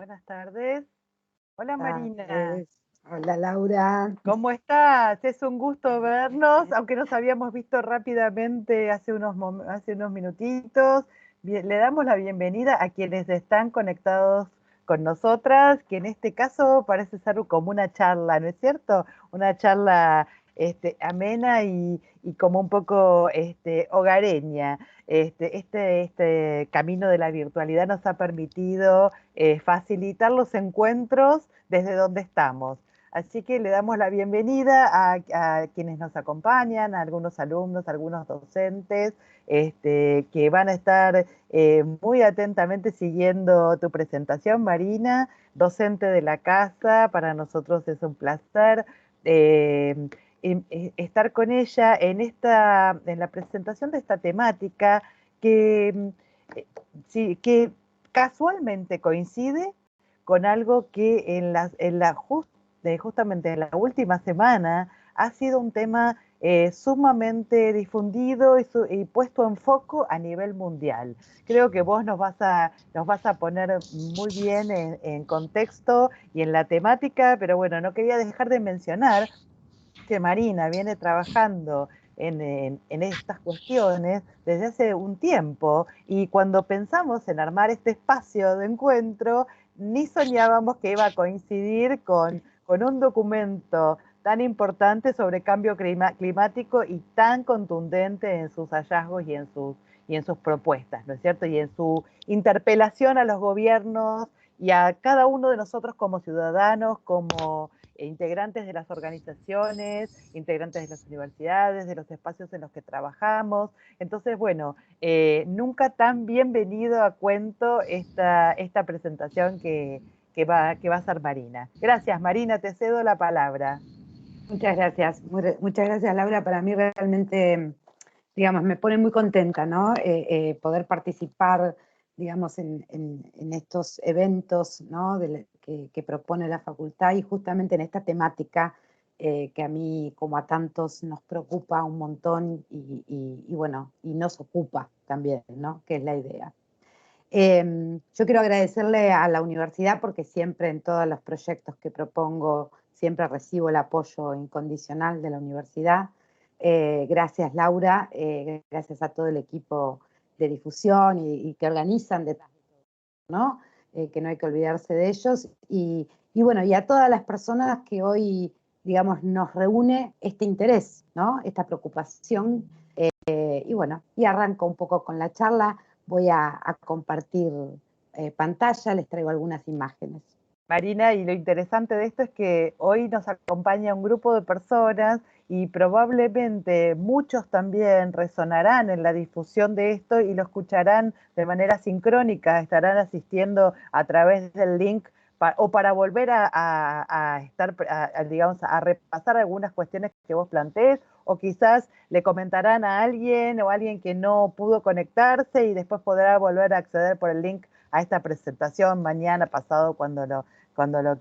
Buenas tardes. Hola Marina, Tardes. Hola Laura. ¿cómo estás? Es un gusto vernos, aunque nos habíamos visto rápidamente hace unos minutitos. Le damos la bienvenida a quienes están conectados con nosotras, que en este caso parece ser como una charla, ¿no es cierto? Una charla amena y como un poco hogareña. Este camino de la virtualidad nos ha permitido facilitar los encuentros desde donde estamos. Así que le damos la bienvenida a quienes nos acompañan, a algunos alumnos, a algunos docentes, que van a estar muy atentamente siguiendo tu presentación, Marina, docente de la casa. Para nosotros es un placer eh, estar con ella en la presentación de esta temática eh, sí, que casualmente coincide con algo que justamente en la última semana ha sido un tema sumamente difundido y puesto en foco a nivel mundial. Creo que vos nos vas a poner muy bien en contexto y en la temática, pero bueno, no quería dejar de mencionar que Marina viene trabajando en estas cuestiones desde hace un tiempo, y cuando pensamos en armar este espacio de encuentro, ni soñábamos que iba a coincidir con un documento tan importante sobre cambio climático y tan contundente en sus hallazgos y en sus propuestas, ¿no es cierto? Y en su interpelación a los gobiernos y a cada uno de nosotros como ciudadanos, como integrantes de las organizaciones, integrantes de las universidades, de los espacios en los que trabajamos. Entonces, bueno, nunca tan bienvenido a cuento esta presentación que va a hacer Marina. Gracias, Marina, te cedo la palabra. Muchas gracias. Muchas gracias Laura. Para mí realmente, digamos, me pone muy contenta, ¿no? Poder participar, digamos, en estos eventos, ¿no? Que propone la facultad, y justamente en esta temática que a mí, como a tantos, nos preocupa un montón y bueno, y nos ocupa también, ¿no? Que es la idea. Yo quiero agradecerle a la universidad porque siempre en todos los proyectos que propongo siempre recibo el apoyo incondicional de la universidad. Gracias Laura, gracias a todo el equipo de difusión y que organizan detrás de todo, ¿no? Que no hay que olvidarse de ellos. Y bueno, y a todas las personas que hoy, digamos, nos reúne este interés, ¿no? Esta preocupación. Y bueno, y arranco un poco con la charla. Voy a compartir pantalla, les traigo algunas imágenes. Marina, y lo interesante de esto es que hoy nos acompaña un grupo de personas y probablemente muchos también resonarán en la difusión de esto y lo escucharán de manera sincrónica, estarán asistiendo a través del link o para volver digamos, a repasar algunas cuestiones que vos plantees, o quizás le comentarán a alguien o a alguien que no pudo conectarse y después podrá volver a acceder por el link a esta presentación mañana, pasado, cuando lo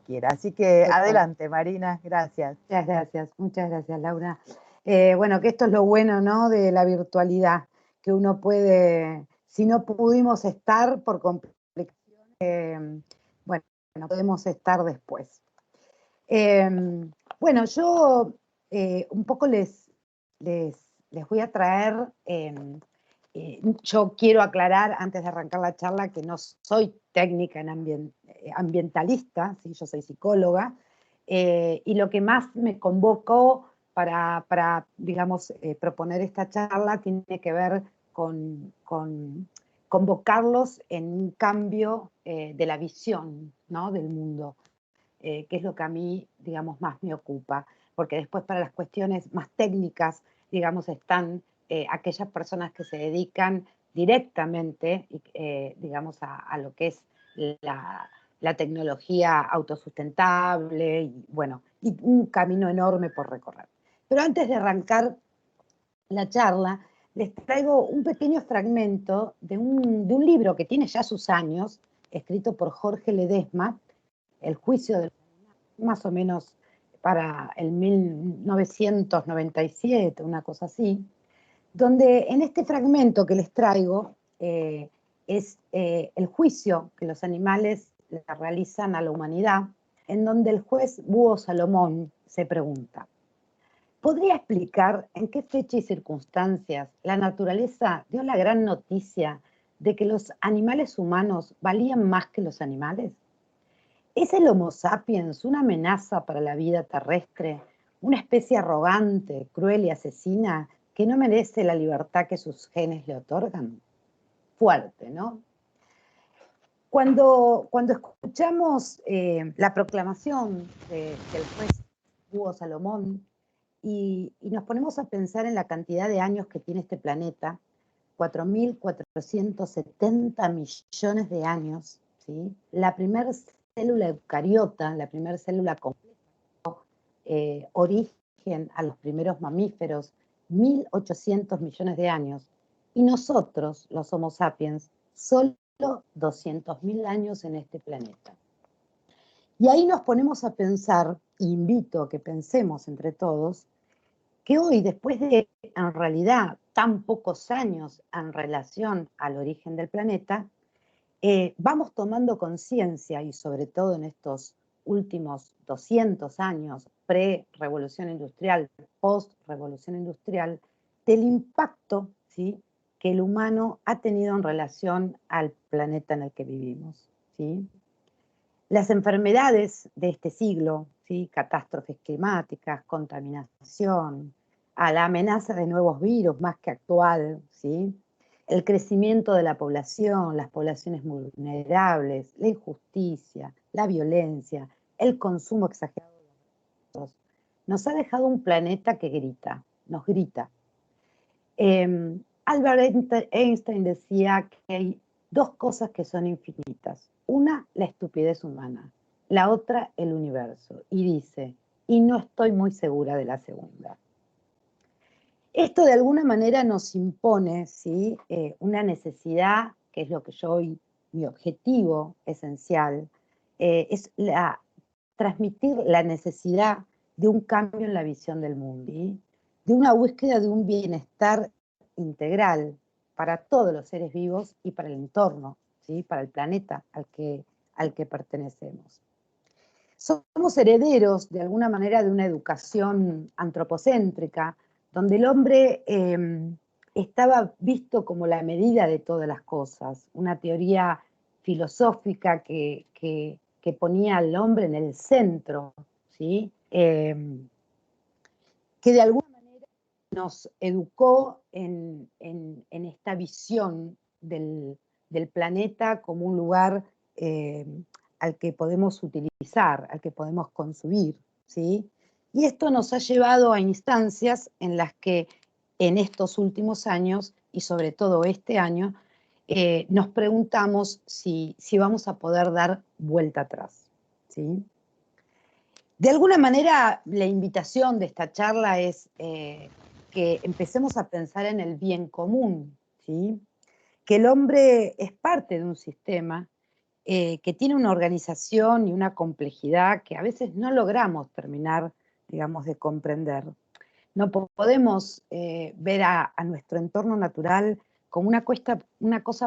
quiera. Así que Perfecto. adelante, Marina, gracias. Muchas gracias, Laura. Bueno, que esto es lo bueno, ¿no? De la virtualidad, que uno puede, si no pudimos estar por complicaciones, bueno, podemos estar después. Bueno, yo un poco les voy a traer, yo quiero aclarar antes de arrancar la charla que no soy técnica en ambientalista, ¿sí? Yo soy psicóloga, y lo que más me convocó para digamos, proponer esta charla tiene que ver con convocarlos en un cambio de la visión, ¿no? Del mundo. Que es lo que a mí, digamos, más me ocupa, porque después para las cuestiones más técnicas, digamos, están aquellas personas que se dedican directamente, digamos, a lo que es la tecnología autosustentable, y bueno, y un camino enorme por recorrer. Pero antes de arrancar la charla, les traigo un pequeño fragmento de un libro que tiene ya sus años, escrito por Jorge Ledesma, El juicio del más o menos para el 1997, una cosa así, donde en este fragmento que les traigo es el juicio que los animales la realizan a la humanidad, en donde el juez Búho Salomón se pregunta: ¿podría explicar en qué fecha y circunstancias la naturaleza dio la gran noticia de que los animales humanos valían más que los animales? ¿Es el Homo sapiens una amenaza para la vida terrestre, una especie arrogante, cruel y asesina que no merece la libertad que sus genes le otorgan? Fuerte, ¿no? Cuando escuchamos la proclamación del juez Búho Salomón y nos ponemos a pensar en la cantidad de años que tiene este planeta, 4.470 millones de años, ¿sí? La primera célula eucariota, la primera célula completa, origen a los primeros mamíferos, 1.800 millones de años, y nosotros, los Homo sapiens, solo 200.000 años en este planeta. Y ahí nos ponemos a pensar, invito a que pensemos entre todos, que hoy, después de, en realidad, tan pocos años en relación al origen del planeta, vamos tomando conciencia, y sobre todo en estos últimos 200 años, pre-revolución industrial, post-revolución industrial, del impacto, ¿sí?, que el humano ha tenido en relación al planeta en el que vivimos, ¿sí? Las enfermedades de este siglo, ¿sí?, catástrofes climáticas, contaminación, a la amenaza de nuevos virus más que actual, ¿sí?, el crecimiento de la población, las poblaciones vulnerables, la injusticia, la violencia, el consumo exagerado de recursos, nos ha dejado un planeta que grita, nos grita. Albert Einstein decía que hay dos cosas que son infinitas. Una, la estupidez humana. La otra, el universo. Y dice, y no estoy muy segura de la segunda. Esto de alguna manera nos impone, ¿sí?, una necesidad, que es lo que yo hoy, mi objetivo esencial, es transmitir la necesidad de un cambio en la visión del mundo, ¿sí?, de una búsqueda de un bienestar integral para todos los seres vivos y para el entorno, ¿sí?, para el planeta al que pertenecemos. Somos herederos, de alguna manera, de una educación antropocéntrica, donde el hombre estaba visto como la medida de todas las cosas, una teoría filosófica que ponía al hombre en el centro, ¿sí?, que de alguna manera nos educó en esta visión del planeta como un lugar al que podemos utilizar, al que podemos consumir, ¿sí? Y esto nos ha llevado a instancias en las que en estos últimos años, y sobre todo este año, nos preguntamos si vamos a poder dar vuelta atrás, ¿sí? De alguna manera, la invitación de esta charla es que empecemos a pensar en el bien común, ¿sí?, que el hombre es parte de un sistema que tiene una organización y una complejidad que a veces no logramos terminar, digamos, de comprender. No podemos ver a nuestro entorno natural como una cosa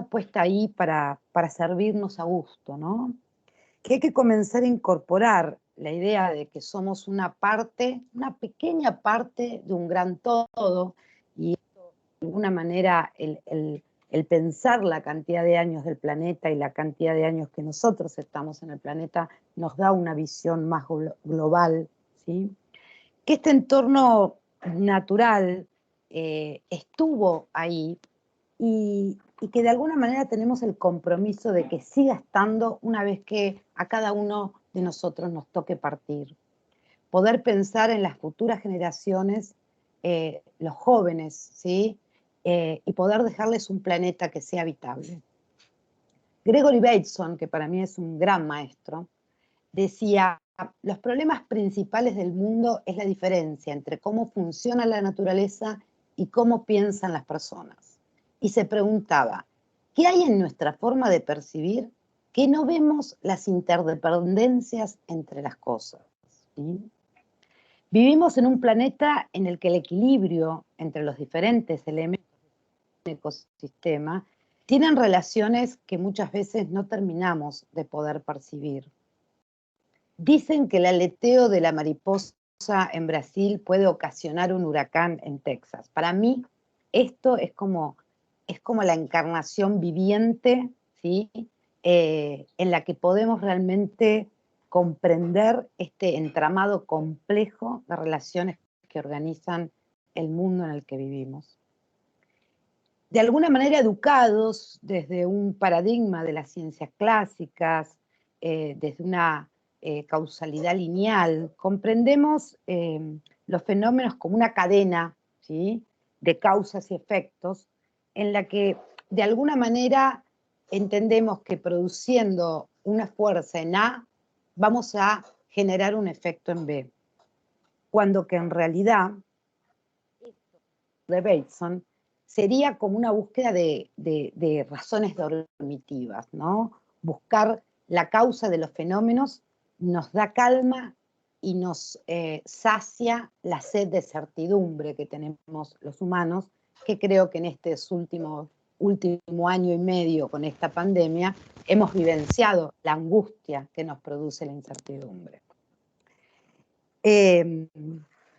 puesta ahí para servirnos a gusto, ¿no? Que hay que comenzar a incorporar la idea de que somos una parte, una pequeña parte de un gran todo, y esto, de alguna manera, el pensar la cantidad de años del planeta y la cantidad de años que nosotros estamos en el planeta nos da una visión más global, ¿sí? Que este entorno natural estuvo ahí y que de alguna manera tenemos el compromiso de que siga estando una vez que a cada uno de nosotros nos toque partir. Poder pensar en las futuras generaciones, los jóvenes, ¿sí?, y poder dejarles un planeta que sea habitable. Gregory Bateson, que para mí es un gran maestro, decía: los problemas principales del mundo es la diferencia entre cómo funciona la naturaleza y cómo piensan las personas. Y se preguntaba, ¿qué hay en nuestra forma de percibir que no vemos las interdependencias entre las cosas? ¿Sí? Vivimos en un planeta en el que el equilibrio entre los diferentes elementos del ecosistema tienen relaciones que muchas veces no terminamos de poder percibir. Dicen que el aleteo de la mariposa en Brasil puede ocasionar un huracán en Texas. Para mí, esto es como la encarnación viviente, ¿sí? En la que podemos realmente comprender este entramado complejo de relaciones que organizan el mundo en el que vivimos. De alguna manera educados desde un paradigma de las ciencias clásicas, desde una causalidad lineal, comprendemos los fenómenos como una cadena, ¿sí?, de causas y efectos, en la que de alguna manera entendemos que produciendo una fuerza en A, vamos a generar un efecto en B, cuando que en realidad de Bateson sería como una búsqueda de razones dormitivas, ¿no? Buscar la causa de los fenómenos nos da calma y nos sacia la sed de certidumbre que tenemos los humanos, que creo que en este último año y medio con esta pandemia hemos vivenciado la angustia que nos produce la incertidumbre.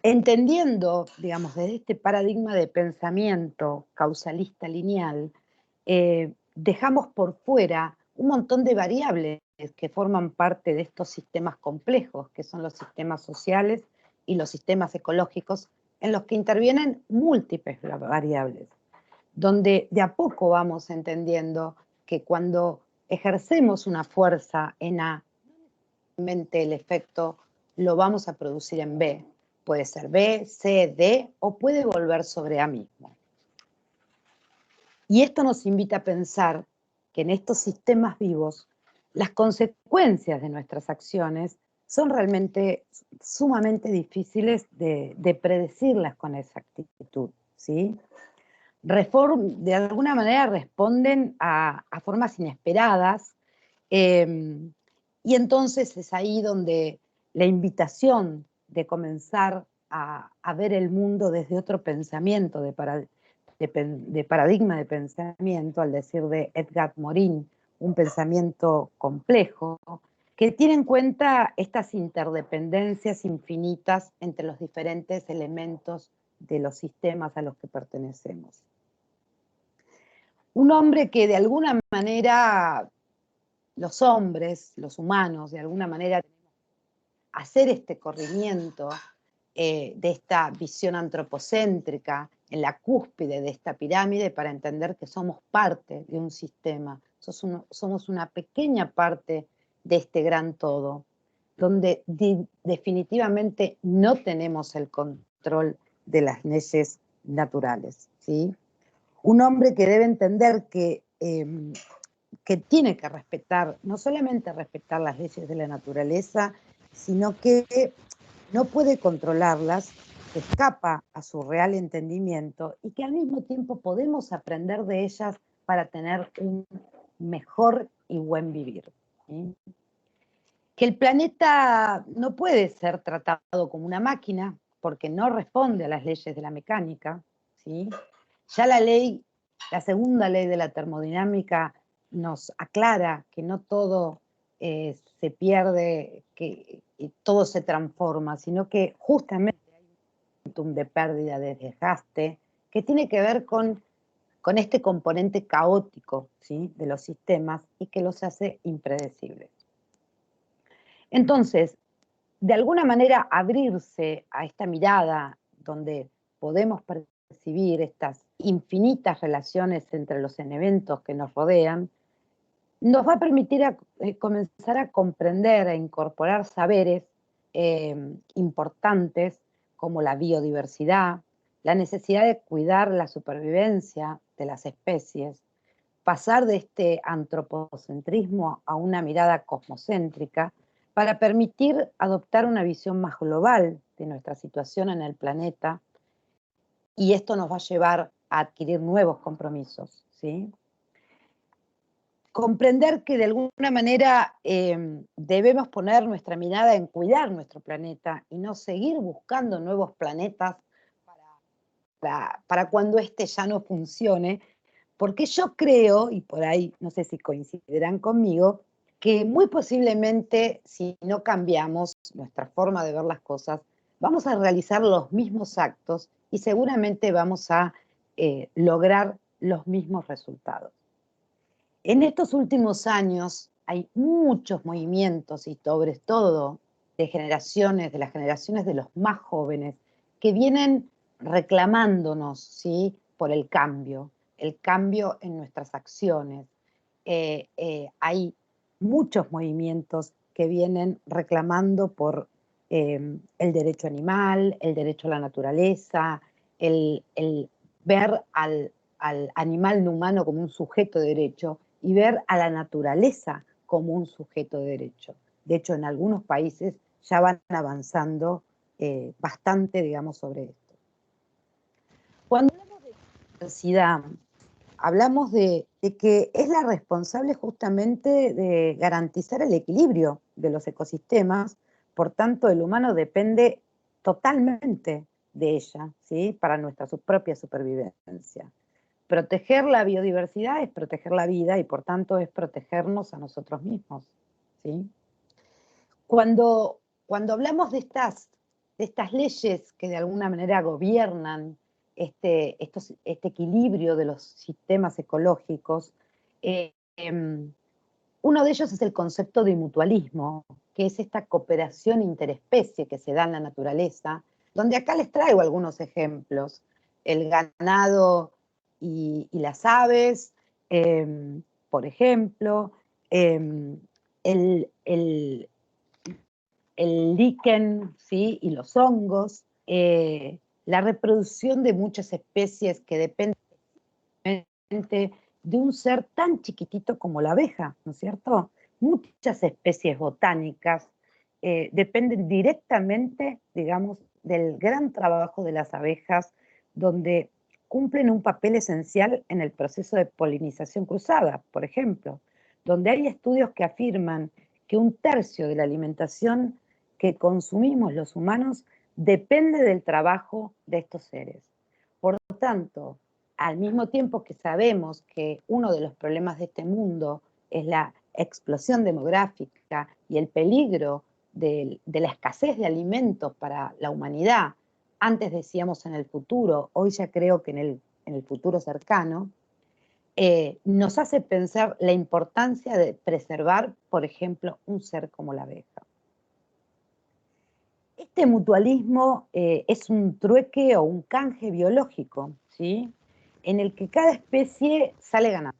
Entendiendo, digamos, desde este paradigma de pensamiento causalista lineal, dejamos por fuera un montón de variables que forman parte de estos sistemas complejos, que son los sistemas sociales y los sistemas ecológicos, en los que intervienen múltiples variables, donde de a poco vamos entendiendo que cuando ejercemos una fuerza en A, el efecto lo vamos a producir en B. Puede ser B, C, D o puede volver sobre A mismo. Y esto nos invita a pensar que en estos sistemas vivos las consecuencias de nuestras acciones son realmente sumamente difíciles de predecirlas con exactitud, ¿sí? De alguna manera responden a formas inesperadas, y entonces es ahí donde la invitación de comenzar a ver el mundo desde otro pensamiento, de paradigma de pensamiento, al decir de Edgar Morin, un pensamiento complejo, que tiene en cuenta estas interdependencias infinitas entre los diferentes elementos de los sistemas a los que pertenecemos. Un hombre que de alguna manera los hombres, los humanos, de alguna manera hacer este corrimiento de esta visión antropocéntrica en la cúspide de esta pirámide para entender que somos parte de un sistema, somos una pequeña parte de este gran todo, donde definitivamente no tenemos el control de las leyes naturales, ¿sí? Un hombre que debe entender que tiene que respetar, no solamente respetar las leyes de la naturaleza, sino que no puede controlarlas, que escapa a su real entendimiento y que al mismo tiempo podemos aprender de ellas para tener un mejor y buen vivir, ¿sí? Que el planeta no puede ser tratado como una máquina porque no responde a las leyes de la mecánica, ¿sí? Ya la segunda ley de la termodinámica nos aclara que no todo se pierde, que todo se transforma, sino que justamente hay un momentum de pérdida, de desgaste, que tiene que ver con este componente caótico, ¿sí?, de los sistemas y que los hace impredecibles. Entonces, de alguna manera abrirse a esta mirada donde podemos percibir estas infinitas relaciones entre los eventos que nos rodean, nos va a permitir comenzar a comprender, a incorporar saberes importantes como la biodiversidad, la necesidad de cuidar la supervivencia de las especies, pasar de este antropocentrismo a una mirada cosmocéntrica para permitir adoptar una visión más global de nuestra situación en el planeta, y esto nos va a llevar a adquirir nuevos compromisos, ¿sí? Comprender que de alguna manera debemos poner nuestra mirada en cuidar nuestro planeta y no seguir buscando nuevos planetas para cuando este ya no funcione, Porque yo creo, y por ahí no sé si coincidirán conmigo, que muy posiblemente si no cambiamos nuestra forma de ver las cosas, vamos a realizar los mismos actos y seguramente vamos a lograr los mismos resultados. En estos últimos años hay muchos movimientos y sobre todo de las generaciones de los más jóvenes, que vienen reclamándonos, ¿sí?, por el cambio en nuestras acciones. Hay muchos movimientos que vienen reclamando por el derecho animal, el derecho a la naturaleza, el ver al animal no humano como un sujeto de derecho y ver a la naturaleza como un sujeto de derecho. De hecho, en algunos países ya van avanzando bastante, digamos, sobre esto. Cuando hablamos de diversidad, hablamos de que es la responsable justamente de garantizar el equilibrio de los ecosistemas, por tanto el humano depende totalmente de ella, ¿sí?, para nuestra propia supervivencia. Proteger la biodiversidad es proteger la vida y por tanto es protegernos a nosotros mismos, ¿sí? Cuando hablamos de estas leyes que de alguna manera gobiernan este equilibrio de los sistemas ecológicos, uno de ellos es el concepto de mutualismo, que es esta cooperación interespecie que se da en la naturaleza, donde acá les traigo algunos ejemplos. El ganado y las aves, por ejemplo, el líquen, ¿sí?, y los hongos, la reproducción de muchas especies que dependen de un ser tan chiquitito como la abeja, ¿no es cierto? Muchas especies botánicas dependen directamente, digamos, del gran trabajo de las abejas, donde cumplen un papel esencial en el proceso de polinización cruzada, por ejemplo, donde hay estudios que afirman que 1/3 de la alimentación que consumimos los humanos depende del trabajo de estos seres. Por lo tanto, al mismo tiempo que sabemos que uno de los problemas de este mundo es la explosión demográfica y el peligro de la escasez de alimentos para la humanidad, antes decíamos en el futuro, hoy ya creo que en el futuro cercano, nos hace pensar la importancia de preservar, por ejemplo, un ser como la abeja. Este mutualismo es un trueque o un canje biológico, ¿sí?, en el que cada especie sale ganando.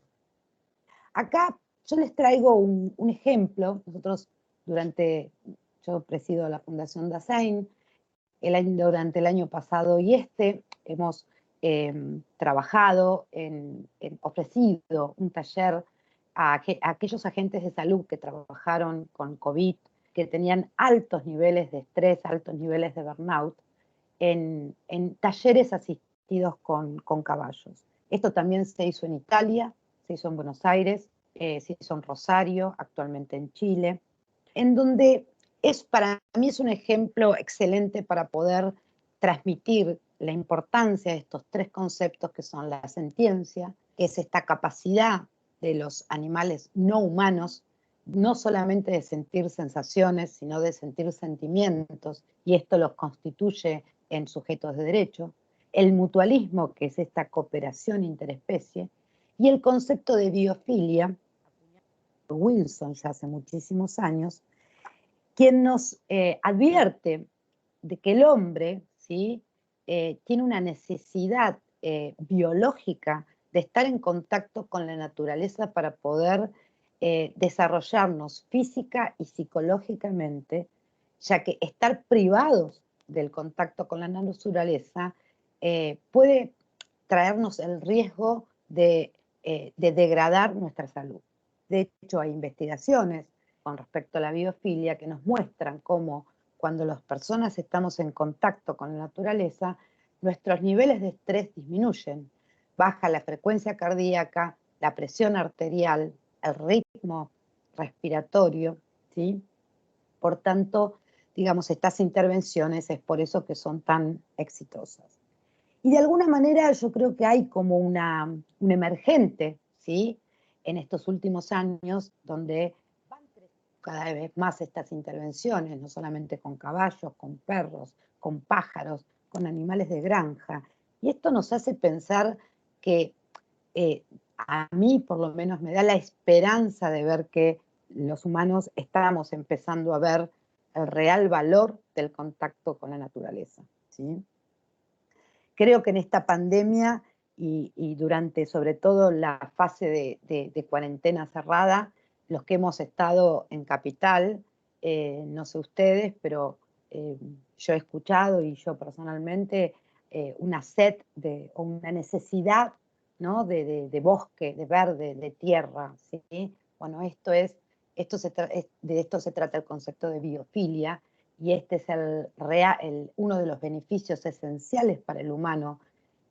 Acá yo les traigo un ejemplo. Nosotros yo presido la Fundación Dasein, durante el año pasado y hemos trabajado ofrecido un taller a aquellos agentes de salud que trabajaron con COVID, que tenían altos niveles de estrés, altos niveles de burnout, en talleres asistidos con caballos. Esto también se hizo en Italia, se hizo en Buenos Aires, se hizo en Rosario, actualmente en Chile, en donde para mí es un ejemplo excelente para poder transmitir la importancia de estos 3 conceptos que son la sentiencia, que es esta capacidad de los animales no humanos, no solamente de sentir sensaciones, sino de sentir sentimientos, y esto los constituye en sujetos de derecho, el mutualismo, que es esta cooperación interespecie, y el concepto de biofilia, Wilson ya hace muchísimos años, quien nos advierte de que el hombre, ¿sí?, tiene una necesidad biológica de estar en contacto con la naturaleza para poder desarrollarnos física y psicológicamente, ya que estar privados del contacto con la naturaleza puede traernos el riesgo de degradar nuestra salud. De hecho, hay investigaciones con respecto a la biofilia que nos muestran cómo cuando las personas estamos en contacto con la naturaleza, nuestros niveles de estrés disminuyen, baja la frecuencia cardíaca, la presión arterial, el ritmo respiratorio, ¿sí? Por tanto, digamos, estas intervenciones es por eso que son tan exitosas. Y de alguna manera yo creo que hay como un emergente, ¿sí?, en estos últimos años, donde van creciendo cada vez más estas intervenciones, no solamente con caballos, con perros, con pájaros, con animales de granja. Y esto nos hace pensar que a mí por lo menos me da la esperanza de ver que los humanos estamos empezando a ver el real valor del contacto con la naturaleza, ¿sí? Creo que en esta pandemia y durante sobre todo la fase de cuarentena cerrada, los que hemos estado en Capital, no sé ustedes, pero yo he escuchado y yo personalmente una sed o una necesidad, ¿no?, de bosque, de verde, de tierra, ¿sí? Bueno, de esto se trata el concepto de biofilia, y este es uno de los beneficios esenciales para el humano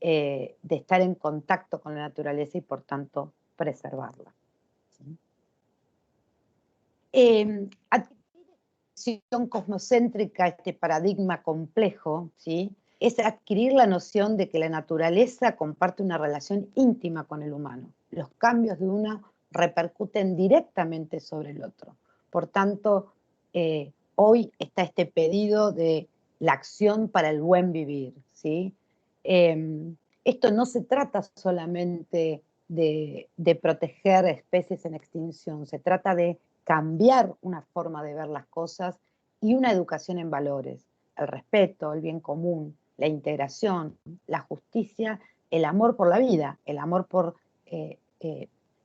de estar en contacto con la naturaleza y por tanto preservarla, ¿sí? Adquirir esta visión cosmocéntrica, este paradigma complejo, ¿sí?, es adquirir la noción de que la naturaleza comparte una relación íntima con el humano. Los cambios de uno repercuten directamente sobre el otro. Por tanto, hoy está este pedido de la acción para el buen vivir, ¿sí? Esto no se trata solamente de proteger especies en extinción, se trata de cambiar una forma de ver las cosas y una educación en valores, el respeto, el bien común, la integración, la justicia, el amor por la vida, el amor por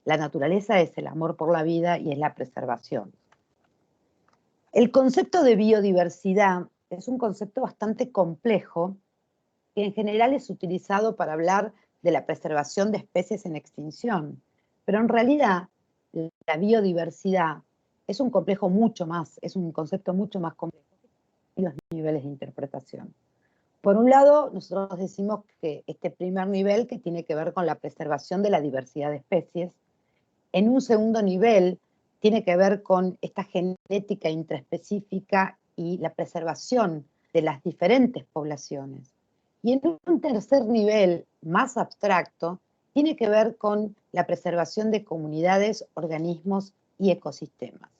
la naturaleza es el amor por la vida y es la preservación. El concepto de biodiversidad es un concepto bastante complejo que en general es utilizado para hablar de la preservación de especies en extinción, pero en realidad la biodiversidad es un concepto mucho más complejo y los niveles de interpretación. Por un lado, nosotros decimos que este primer nivel que tiene que ver con la preservación de la diversidad de especies. En un segundo nivel tiene que ver con esta genética intraespecífica y la preservación de las diferentes poblaciones. Y en un tercer nivel, más abstracto, tiene que ver con la preservación de comunidades, organismos y ecosistemas.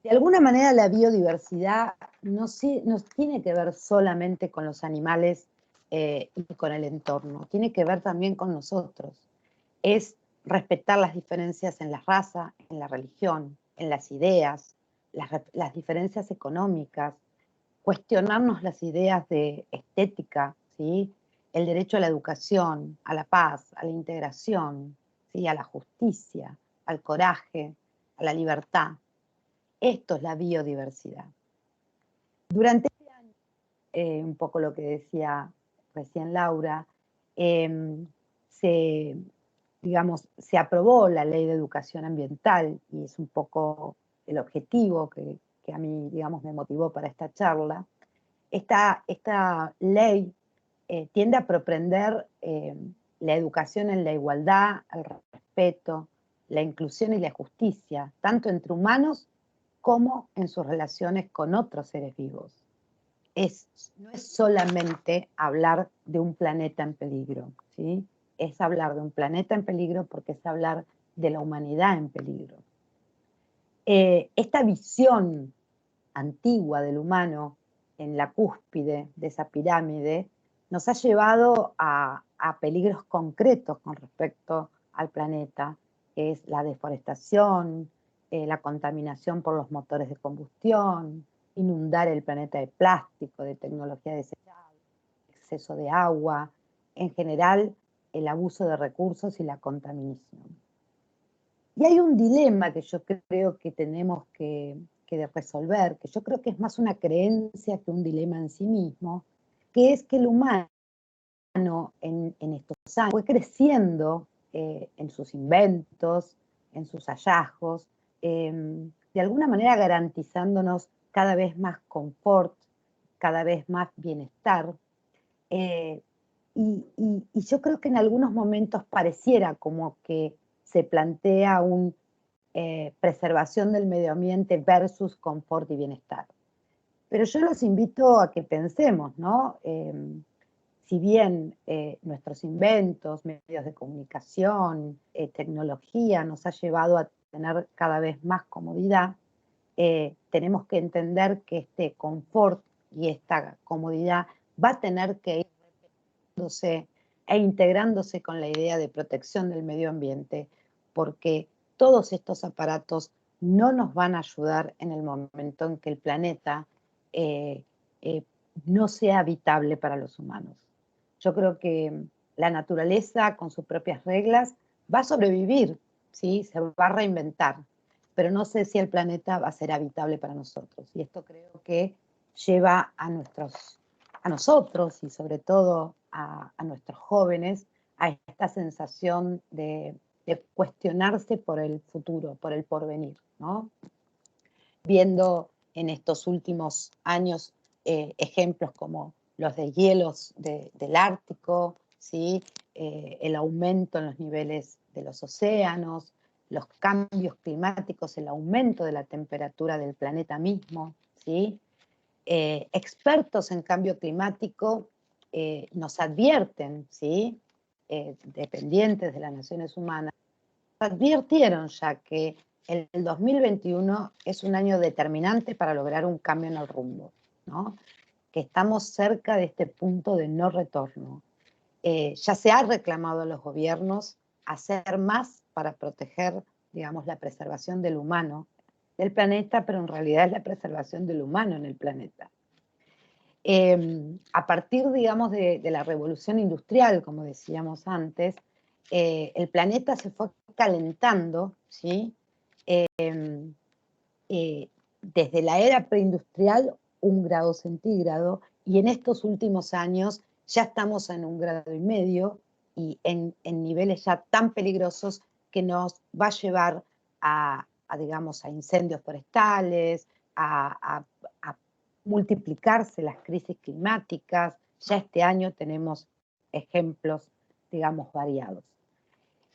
De alguna manera la biodiversidad no tiene que ver solamente con los animales y con el entorno, tiene que ver también con nosotros. Es respetar las diferencias en la raza, en la religión, en las ideas, las diferencias económicas, cuestionarnos las ideas de estética, ¿sí?, el derecho a la educación, a la paz, a la integración, ¿sí?, a la justicia, al coraje, a la libertad. Esto es la biodiversidad. Durante este año, un poco lo que decía recién Laura, se aprobó la Ley de Educación Ambiental y es un poco el objetivo que a mí, digamos, me motivó para esta charla. Esta ley tiende a propender la educación en la igualdad, el respeto, la inclusión y la justicia, tanto entre humanos como en sus relaciones con otros seres vivos. No es solamente hablar de un planeta en peligro, ¿sí? Es hablar de un planeta en peligro porque es hablar de la humanidad en peligro. Esta visión antigua del humano en la cúspide de esa pirámide nos ha llevado a peligros concretos con respecto al planeta, que es la deforestación, la contaminación por los motores de combustión, inundar el planeta de plástico, de tecnología desechable, exceso de agua, en general el abuso de recursos y la contaminación. Y hay un dilema que yo creo que tenemos que resolver, que yo creo que es más una creencia que un dilema en sí mismo, que es que el humano en estos años fue creciendo en sus inventos, en sus hallazgos, de alguna manera garantizándonos cada vez más confort, cada vez más bienestar. Y yo creo que en algunos momentos pareciera como que se plantea un preservación del medio ambiente versus confort y bienestar. Pero yo los invito a que pensemos, ¿no? si bien nuestros inventos, medios de comunicación, tecnología nos ha llevado a tener cada vez más comodidad, tenemos que entender que este confort y esta comodidad va a tener que ir repitiéndose e integrándose con la idea de protección del medio ambiente, porque todos estos aparatos no nos van a ayudar en el momento en que el planeta no sea habitable para los humanos. Yo creo que la naturaleza, con sus propias reglas, va a sobrevivir, ¿sí? Se va a reinventar, pero no sé si el planeta va a ser habitable para nosotros. Y esto creo que lleva a nosotros y sobre todo a nuestros jóvenes a esta sensación de cuestionarse por el futuro, por el porvenir, ¿no? Viendo en estos últimos años ejemplos como los deshielos del Ártico, ¿sí? El aumento en los niveles de los océanos, los cambios climáticos, el aumento de la temperatura del planeta mismo, ¿sí? Expertos en cambio climático nos advierten, ¿sí? Dependientes de las Naciones Humanas, advirtieron ya que el 2021 es un año determinante para lograr un cambio en el rumbo, ¿no? Que estamos cerca de este punto de no retorno. Ya se ha reclamado a los gobiernos hacer más para proteger, digamos, la preservación del humano, del planeta, pero en realidad es la preservación del humano en el planeta. A partir, digamos, de la revolución industrial, como decíamos antes, el planeta se fue calentando, ¿sí? Desde la era preindustrial, 1 grado centígrado, y en estos últimos años ya estamos en 1,5 grados y en niveles ya tan peligrosos que nos va a llevar digamos, a incendios forestales, a multiplicarse las crisis climáticas. Ya este año tenemos ejemplos, digamos, variados.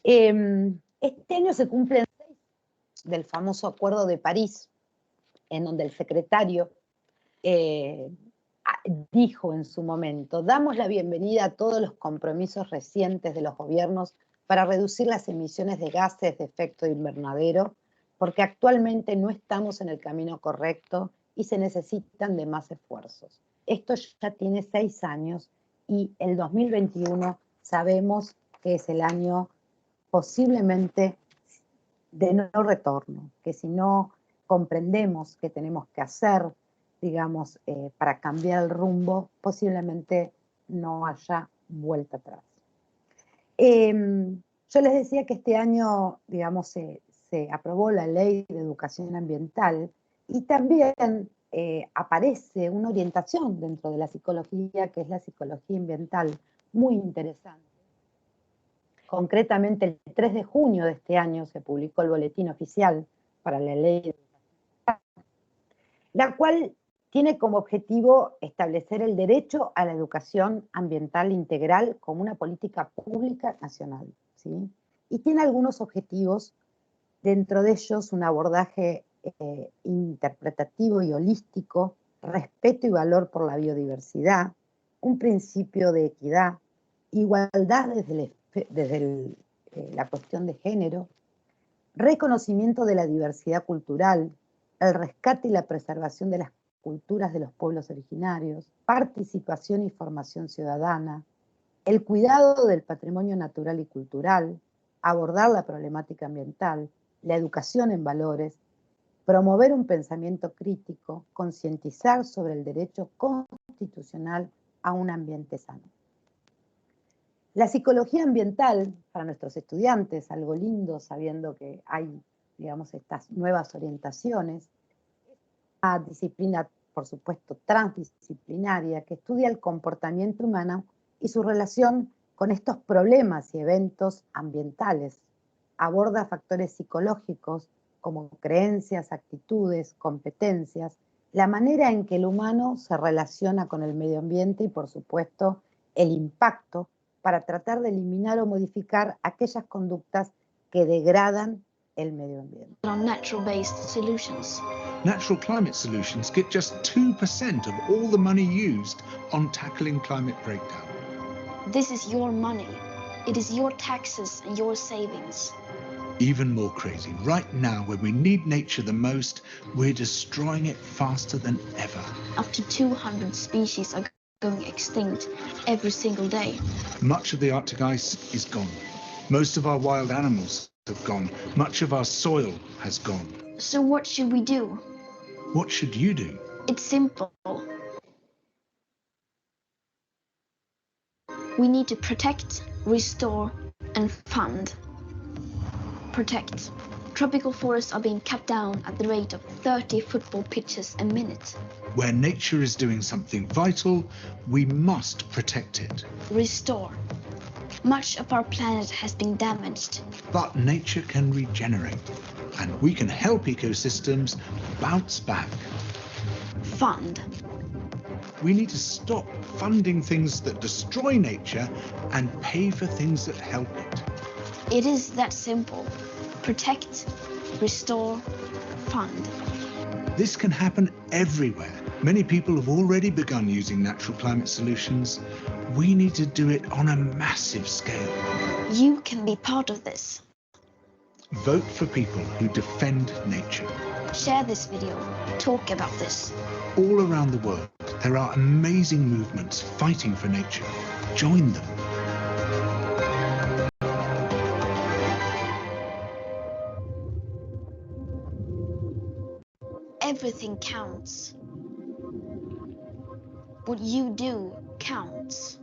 Este año se cumplen 6 años del famoso Acuerdo de París, en donde el secretario dijo en su momento: damos la bienvenida a todos los compromisos recientes de los gobiernos para reducir las emisiones de gases de efecto invernadero, porque actualmente no estamos en el camino correcto y se necesitan de más esfuerzos. Esto ya tiene 6 años y el 2021 sabemos que es el año posiblemente de no retorno, que si no comprendemos qué tenemos que hacer, digamos, para cambiar el rumbo, posiblemente no haya vuelta atrás. Yo les decía que este año, digamos, se aprobó la Ley de Educación Ambiental y también aparece una orientación dentro de la psicología, que es la psicología ambiental, muy interesante. Concretamente, el 3 de junio de este año se publicó el boletín oficial para la Ley de Educación Ambiental, la cual tiene como objetivo establecer el derecho a la educación ambiental integral como una política pública nacional, ¿sí? Y tiene algunos objetivos, dentro de ellos un abordaje interpretativo y holístico, respeto y valor por la biodiversidad, un principio de equidad, igualdad desde la cuestión de género, reconocimiento de la diversidad cultural, el rescate y la preservación de las culturas de los pueblos originarios, participación y formación ciudadana, el cuidado del patrimonio natural y cultural, abordar la problemática ambiental, la educación en valores, promover un pensamiento crítico, concientizar sobre el derecho constitucional a un ambiente sano. La psicología ambiental, para nuestros estudiantes, algo lindo sabiendo que hay, digamos, estas nuevas orientaciones, una disciplina, por supuesto, transdisciplinaria, que estudia el comportamiento humano y su relación con estos problemas y eventos ambientales. Aborda factores psicológicos como creencias, actitudes, competencias, la manera en que el humano se relaciona con el medio ambiente y, por supuesto, el impacto para tratar de eliminar o modificar aquellas conductas que degradan el medio ambiente. Natural-based solutions. Natural climate solutions get just 2% of all the money used on tackling climate breakdown. This is your money. It is your taxes and your savings. Even more crazy, right now when we need nature the most, we're destroying it faster than ever. Up to 200 species are going extinct every single day. Much of the Arctic ice is gone. Most of our wild animals have gone. Much of our soil has gone. So what should we do? What should you do? It's simple. We need to protect, restore, and fund. Protect. Tropical forests are being cut down at the rate of 30 football pitches a minute. Where nature is doing something vital, we must protect it. Restore. Much of our planet has been damaged. But nature can regenerate, and we can help ecosystems bounce back. Fund. We need to stop funding things that destroy nature and pay for things that help it. It is that simple. Protect, restore, fund. This can happen everywhere. Many people have already begun using natural climate solutions. We need to do it on a massive scale. You can be part of this. Vote for people who defend nature. Share this video. Talk about this. All around the world, there are amazing movements fighting for nature. Join them. Everything counts. What you do counts.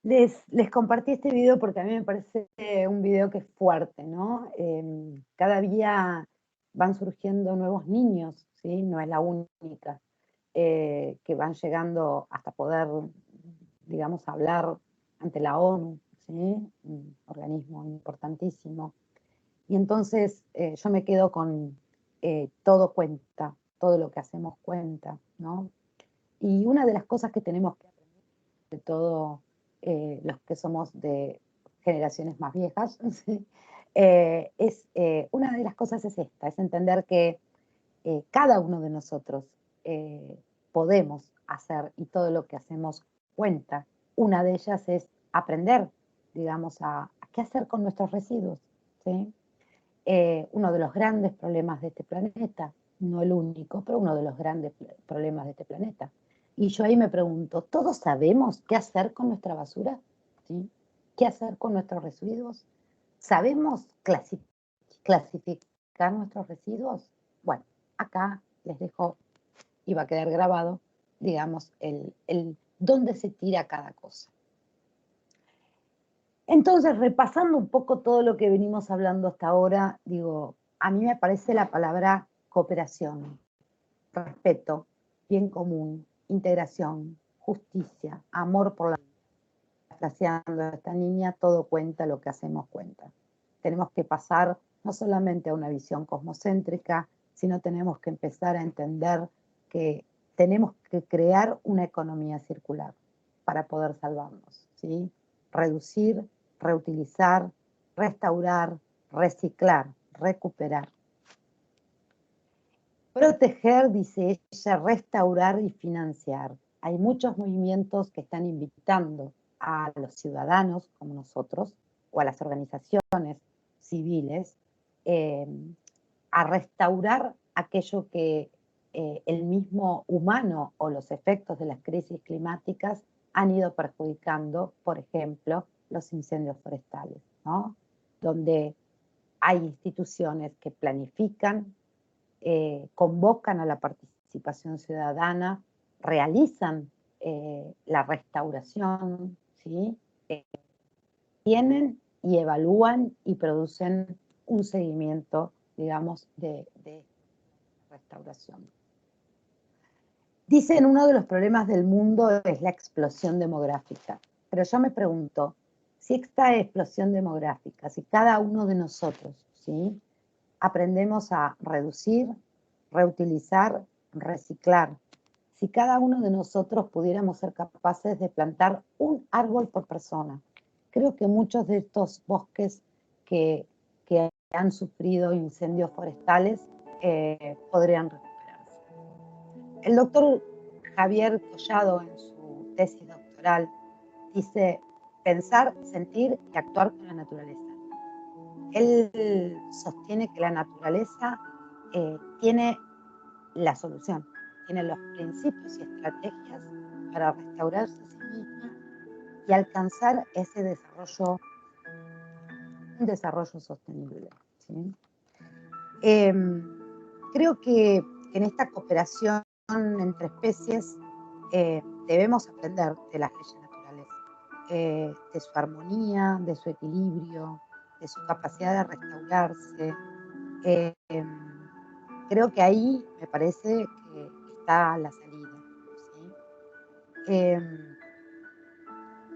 Les compartí este video porque a mí me parece un video que es fuerte, ¿no? Cada día van surgiendo nuevos niños, ¿sí? No es la única, que van llegando hasta poder, digamos, hablar ante la ONU, ¿sí? Un organismo importantísimo. Y entonces yo me quedo con todo cuenta, todo lo que hacemos cuenta, ¿no? Y una de las cosas que tenemos que aprender, sobre todo los que somos de generaciones más viejas, ¿sí? Una de las cosas es esta, es entender que cada uno de nosotros podemos hacer, y todo lo que hacemos cuenta. Una de ellas es aprender, digamos, a qué hacer con nuestros residuos, ¿sí? Uno de los grandes problemas de este planeta, no el único, pero uno de los grandes problemas de este planeta. Y yo ahí me pregunto, ¿todos sabemos qué hacer con nuestra basura? ¿Sí? ¿Qué hacer con nuestros residuos? ¿Sabemos clasificar nuestros residuos? Bueno, acá les dejo, y va a quedar grabado, digamos, el dónde se tira cada cosa. Entonces, repasando un poco todo lo que venimos hablando hasta ahora, digo, a mí me parece la palabra cooperación, respeto, bien común, integración, justicia, amor por la vida. Fraseando a esta niña, todo cuenta, lo que hacemos cuenta. Tenemos que pasar no solamente a una visión cosmocéntrica, sino tenemos que empezar a entender que tenemos que crear una economía circular para poder salvarnos, ¿sí? Reducir, reutilizar, restaurar, reciclar, recuperar. Proteger, dice ella, restaurar y financiar. Hay muchos movimientos que están invitando a los ciudadanos como nosotros o a las organizaciones civiles a restaurar aquello que el mismo humano o los efectos de las crisis climáticas han ido perjudicando, por ejemplo, los incendios forestales, ¿no? Donde hay instituciones que planifican, convocan a la participación ciudadana, realizan la restauración, ¿sí? Tienen y evalúan y producen un seguimiento, digamos, de restauración. Dicen, uno de los problemas del mundo es la explosión demográfica, pero yo me pregunto, si esta explosión demográfica, si cada uno de nosotros, ¿sí?, aprendemos a reducir, reutilizar, reciclar, si cada uno de nosotros pudiéramos ser capaces de plantar un árbol por persona, creo que muchos de estos bosques que han sufrido incendios forestales podrían recuperarse. El doctor Javier Collado en su tesis doctoral dice pensar, sentir y actuar con la naturaleza. Él sostiene que la naturaleza tiene la solución, tiene los principios y estrategias para restaurarse a sí misma y alcanzar ese desarrollo, un desarrollo sostenible, ¿sí? Creo que en esta cooperación entre especies debemos aprender de las leyes naturales, de su armonía, de su equilibrio, de su capacidad de restaurarse. Creo que ahí me parece que está la salida, ¿sí?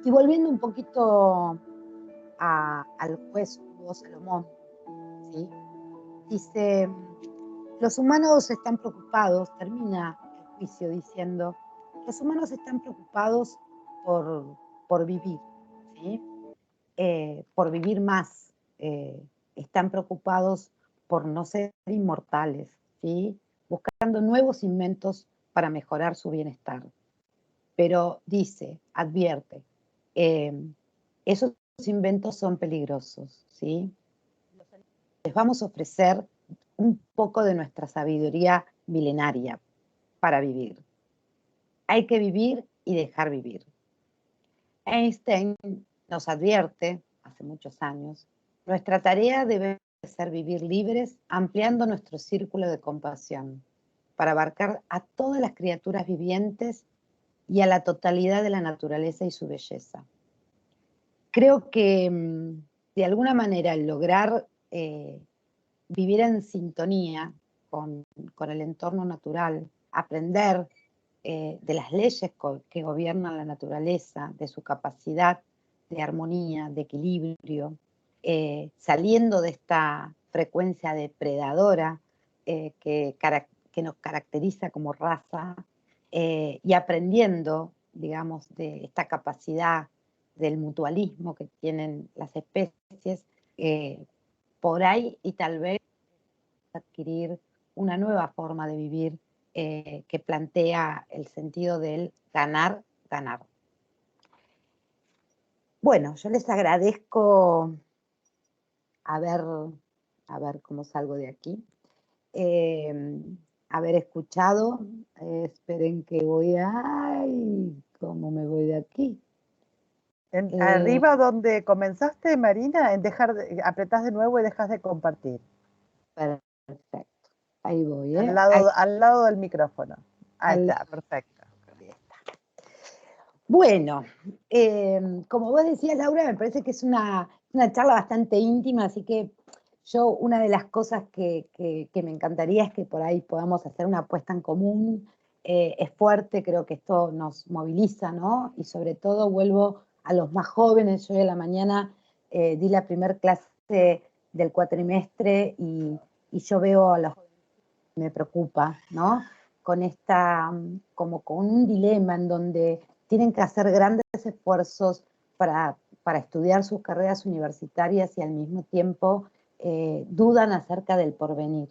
Y volviendo un poquito al juez Hugo Salomón, ¿sí? Dice, los humanos están preocupados, termina el juicio diciendo, los humanos están preocupados por vivir, ¿sí? Por vivir más, están preocupados por no ser inmortales, ¿sí? Buscando nuevos inventos para mejorar su bienestar. Pero dice, advierte, esos inventos son peligrosos, ¿sí? Les vamos a ofrecer un poco de nuestra sabiduría milenaria para vivir. Hay que vivir y dejar vivir. Einstein nos advierte, hace muchos años, nuestra tarea debe ser vivir libres, ampliando nuestro círculo de compasión, para abarcar a todas las criaturas vivientes y a la totalidad de la naturaleza y su belleza. Creo que de alguna manera el lograr vivir en sintonía con el entorno natural, aprender de las leyes que gobiernan la naturaleza, de su capacidad de armonía, de equilibrio, saliendo de esta frecuencia depredadora que nos caracteriza como raza, y aprendiendo, digamos, de esta capacidad del mutualismo que tienen las especies, por ahí y tal vez adquirir una nueva forma de vivir que plantea el sentido del ganar, ganar. Bueno, yo les agradezco a ver cómo salgo de aquí, haber escuchado, esperen que voy a... ¡Ay! ¿Cómo me voy de aquí? Arriba donde comenzaste, Marina, apretás de nuevo y dejas de compartir. Perfecto, ahí voy. Al lado del micrófono. Ahí está, perfecto. Ahí está. Bueno, como vos decías, Laura, me parece que es una charla bastante íntima, así que yo una de las cosas que me encantaría es que por ahí podamos hacer una apuesta en común. Es fuerte, creo que esto nos moviliza, ¿no? Y sobre todo vuelvo a los más jóvenes. Yo hoy a la mañana di la primer clase del cuatrimestre y yo veo a los jóvenes, me preocupa, ¿no? Con como con un dilema en donde tienen que hacer grandes esfuerzos para estudiar sus carreras universitarias y al mismo tiempo dudan acerca del porvenir,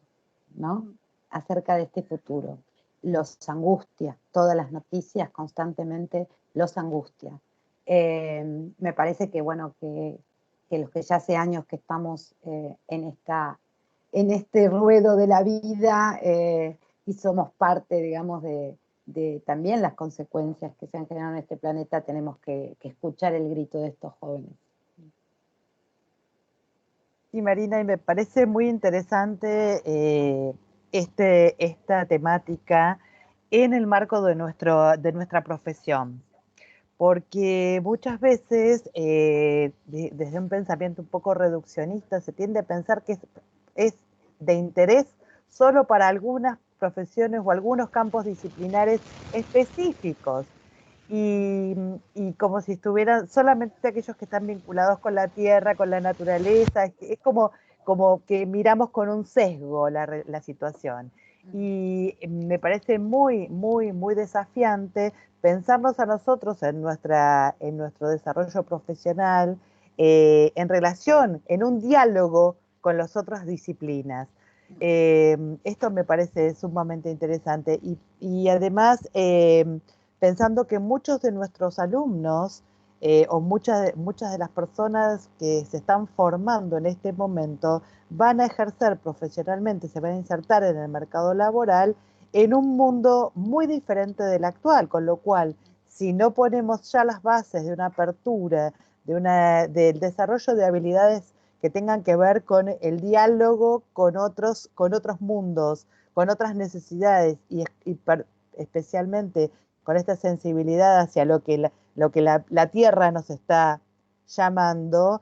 ¿no? Acerca de este futuro. Los angustia, todas las noticias constantemente los angustia. Me parece que, bueno, que los que ya hace años que estamos en este ruedo de la vida y somos parte, digamos, de también las consecuencias que se han generado en este planeta, tenemos que escuchar el grito de estos jóvenes. Sí, Marina, y me parece muy interesante esta temática en el marco de nuestra profesión, porque muchas veces desde un pensamiento un poco reduccionista se tiende a pensar que es de interés solo para algunas profesiones o algunos campos disciplinares específicos, y como si estuvieran solamente aquellos que están vinculados con la tierra, con la naturaleza. Es como que miramos con un sesgo la situación. Y me parece muy, muy, muy desafiante pensarnos a nosotros en nuestro desarrollo profesional, en relación, en un diálogo con las otras disciplinas. Esto me parece sumamente interesante y además pensando que muchos de nuestros alumnos o muchas de las personas que se están formando en este momento van a ejercer profesionalmente, se van a insertar en el mercado laboral en un mundo muy diferente del actual, con lo cual, si no ponemos ya las bases de una apertura, del desarrollo de habilidades que tengan que ver con el diálogo con otros mundos, con otras necesidades y especialmente con esta sensibilidad hacia lo que la Tierra nos está llamando,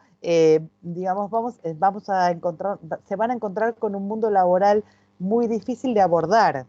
digamos, vamos a encontrar, se van a encontrar con un mundo laboral muy difícil de abordar,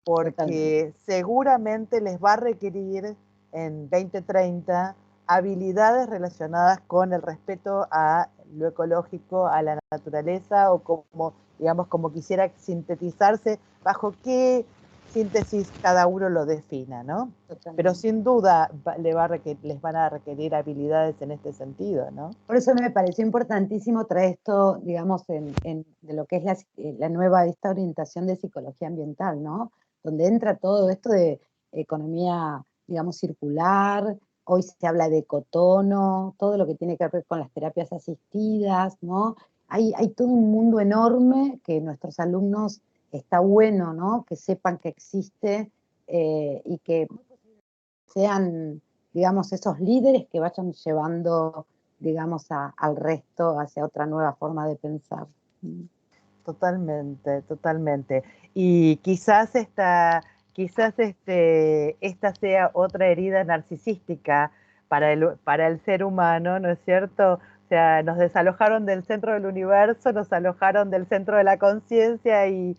porque seguramente les va a requerir en 2030 habilidades relacionadas con el respeto a lo ecológico, a la naturaleza, o como, digamos, como quisiera sintetizarse, bajo qué síntesis cada uno lo defina, ¿no? Totalmente. Pero sin duda les van a requerir habilidades en este sentido, ¿no? Por eso me pareció importantísimo traer esto, digamos, de lo que es la nueva, esta orientación de psicología ambiental, ¿no? Donde entra todo esto de economía, digamos, circular. Hoy se habla de ecotono, todo lo que tiene que ver con las terapias asistidas, ¿no? Hay todo un mundo enorme que nuestros alumnos está bueno, ¿no? Que sepan que existe y que sean, digamos, esos líderes que vayan llevando, digamos, al resto hacia otra nueva forma de pensar. Totalmente, totalmente. Y quizás esta sea otra herida narcisística para el ser humano, ¿no es cierto? O sea, nos desalojaron del centro del universo, nos alojaron del centro de la conciencia y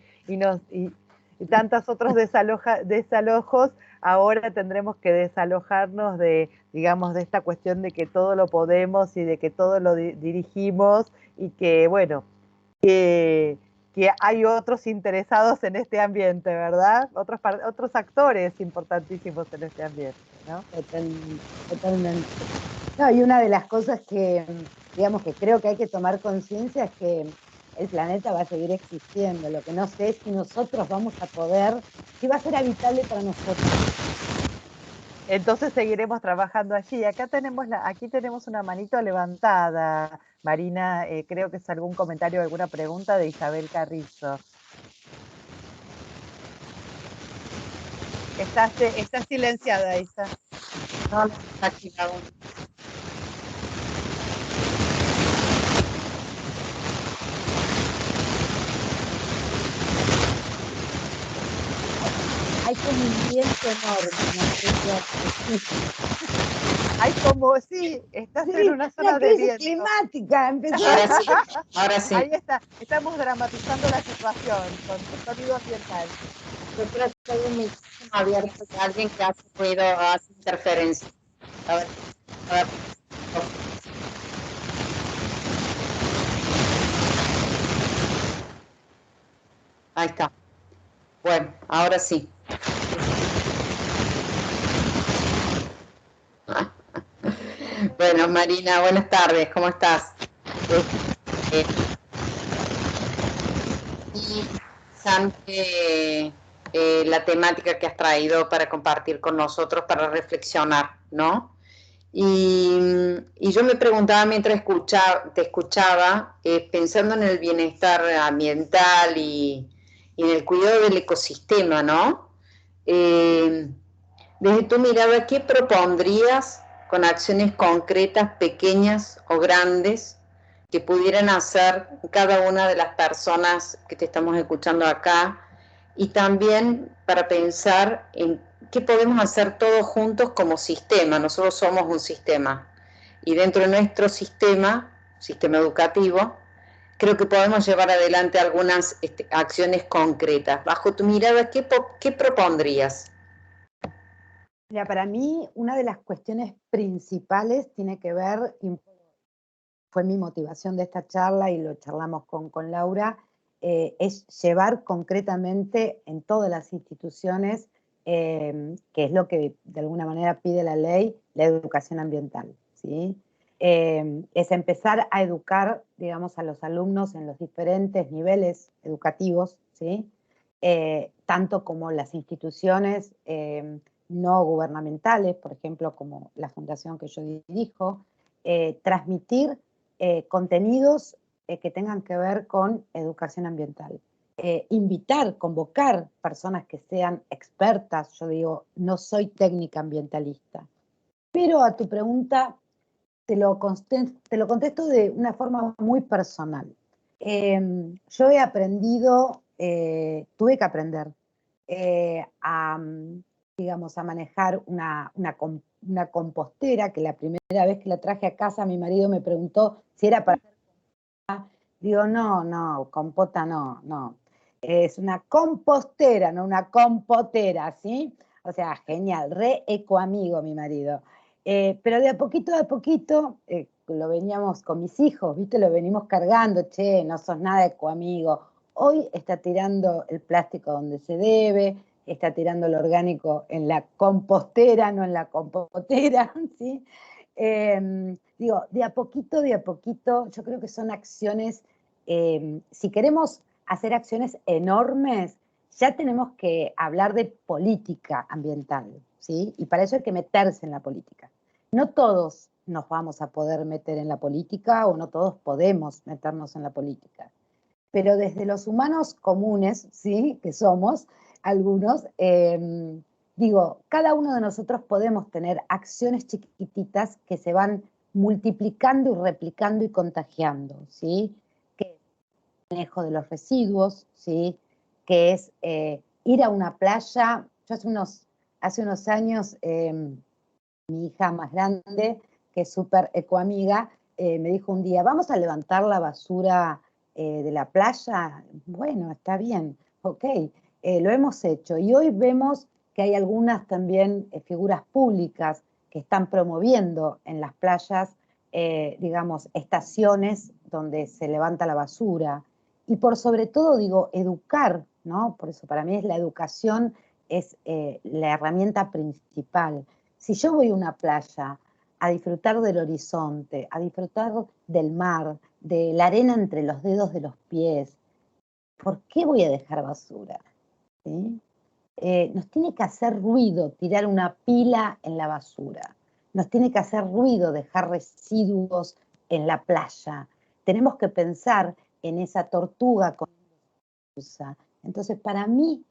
tantos otros desalojos. Ahora tendremos que desalojarnos de, digamos, de esta cuestión de que todo lo podemos y de que todo lo dirigimos y que, bueno, que hay otros interesados en este ambiente, ¿verdad? Otros actores importantísimos en este ambiente, ¿no? Totalmente. No, y una de las cosas que, digamos, que creo que hay que tomar conciencia es que el planeta va a seguir existiendo. Lo que no sé es si nosotros vamos a poder, si va a ser habitable para nosotros. Entonces seguiremos trabajando allí. Aquí tenemos una manito levantada, Marina. Creo que es algún comentario, alguna pregunta de Isabel Carrizo. Estás silenciada, Isa. No, está activado. Hay como un viento enorme, Hay como, sí, estás en una zona de viento. climática, empezó. Ahora sí. Ahí está, estamos dramatizando la situación con sonido ambiental. Yo creo que hay un micrófono abierto de alguien que hace ruido, hace interferencia. A ver. Ahí está. Bueno, ahora sí. Bueno, Marina, buenas tardes, ¿cómo estás? Interesante la temática que has traído para compartir con nosotros, para reflexionar, ¿no? Y yo me preguntaba mientras te escuchaba, pensando en el bienestar ambiental y en el cuidado del ecosistema, ¿no? Desde tu mirada, ¿qué propondrías con acciones concretas, pequeñas o grandes, que pudieran hacer cada una de las personas que te estamos escuchando acá? Y también para pensar en qué podemos hacer todos juntos como sistema. Nosotros somos un sistema. Y dentro de nuestro sistema educativo, creo que podemos llevar adelante algunas acciones concretas. Bajo tu mirada, ¿qué propondrías? Mira, para mí una de las cuestiones principales tiene que ver, fue mi motivación de esta charla y lo charlamos con Laura, es llevar concretamente en todas las instituciones, que es lo que de alguna manera pide la ley, la educación ambiental, ¿sí? es empezar a educar, digamos, a los alumnos en los diferentes niveles educativos, ¿sí? Tanto como las instituciones no gubernamentales, por ejemplo, como la fundación que yo dirijo, transmitir contenidos que tengan que ver con educación ambiental. Invitar, convocar personas que sean expertas. Yo digo, no soy técnica ambientalista, pero a tu pregunta te lo contesto de una forma muy personal. Yo he aprendido, tuve que aprender digamos, a manejar una compostera, que la primera vez que la traje a casa mi marido me preguntó si era para hacer compota. Digo, no, compota no. Es una compostera, no una compotera, ¿sí? O sea, genial, re ecoamigo mi marido. Pero de a poquito, lo veníamos con mis hijos, ¿viste? Lo venimos cargando, che, no sos nada ecoamigo. Hoy está tirando el plástico donde se debe, está tirando el orgánico en la compostera, no en la compotera, ¿sí? Digo, de a poquito, yo creo que son acciones, si queremos hacer acciones enormes, ya tenemos que hablar de política ambiental, ¿sí? Y para eso hay que meterse en la política. No todos nos vamos a poder meter en la política o no todos podemos meternos en la política. Pero desde los humanos comunes, ¿sí? Que somos algunos, digo, cada uno de nosotros podemos tener acciones chiquititas que se van multiplicando y replicando y contagiando, ¿sí? Que es el manejo de los residuos, ¿sí? Que es ir a una playa. Yo hace unos años, mi hija más grande, que es súper ecoamiga, me dijo un día, vamos a levantar la basura de la playa. Bueno, está bien, ok, lo hemos hecho. Y hoy vemos que hay algunas también figuras públicas que están promoviendo en las playas, digamos, estaciones donde se levanta la basura. Y por sobre todo, digo, educar, ¿no? Por eso para mí es la educación, es la herramienta principal. Si yo voy a una playa a disfrutar del horizonte, a disfrutar del mar, de la arena entre los dedos de los pies, ¿por qué voy a dejar basura? ¿Sí? Nos tiene que hacer ruido tirar una pila en la basura. Nos tiene que hacer ruido dejar residuos en la playa. Tenemos que pensar en esa tortuga con usa. Entonces, para mí,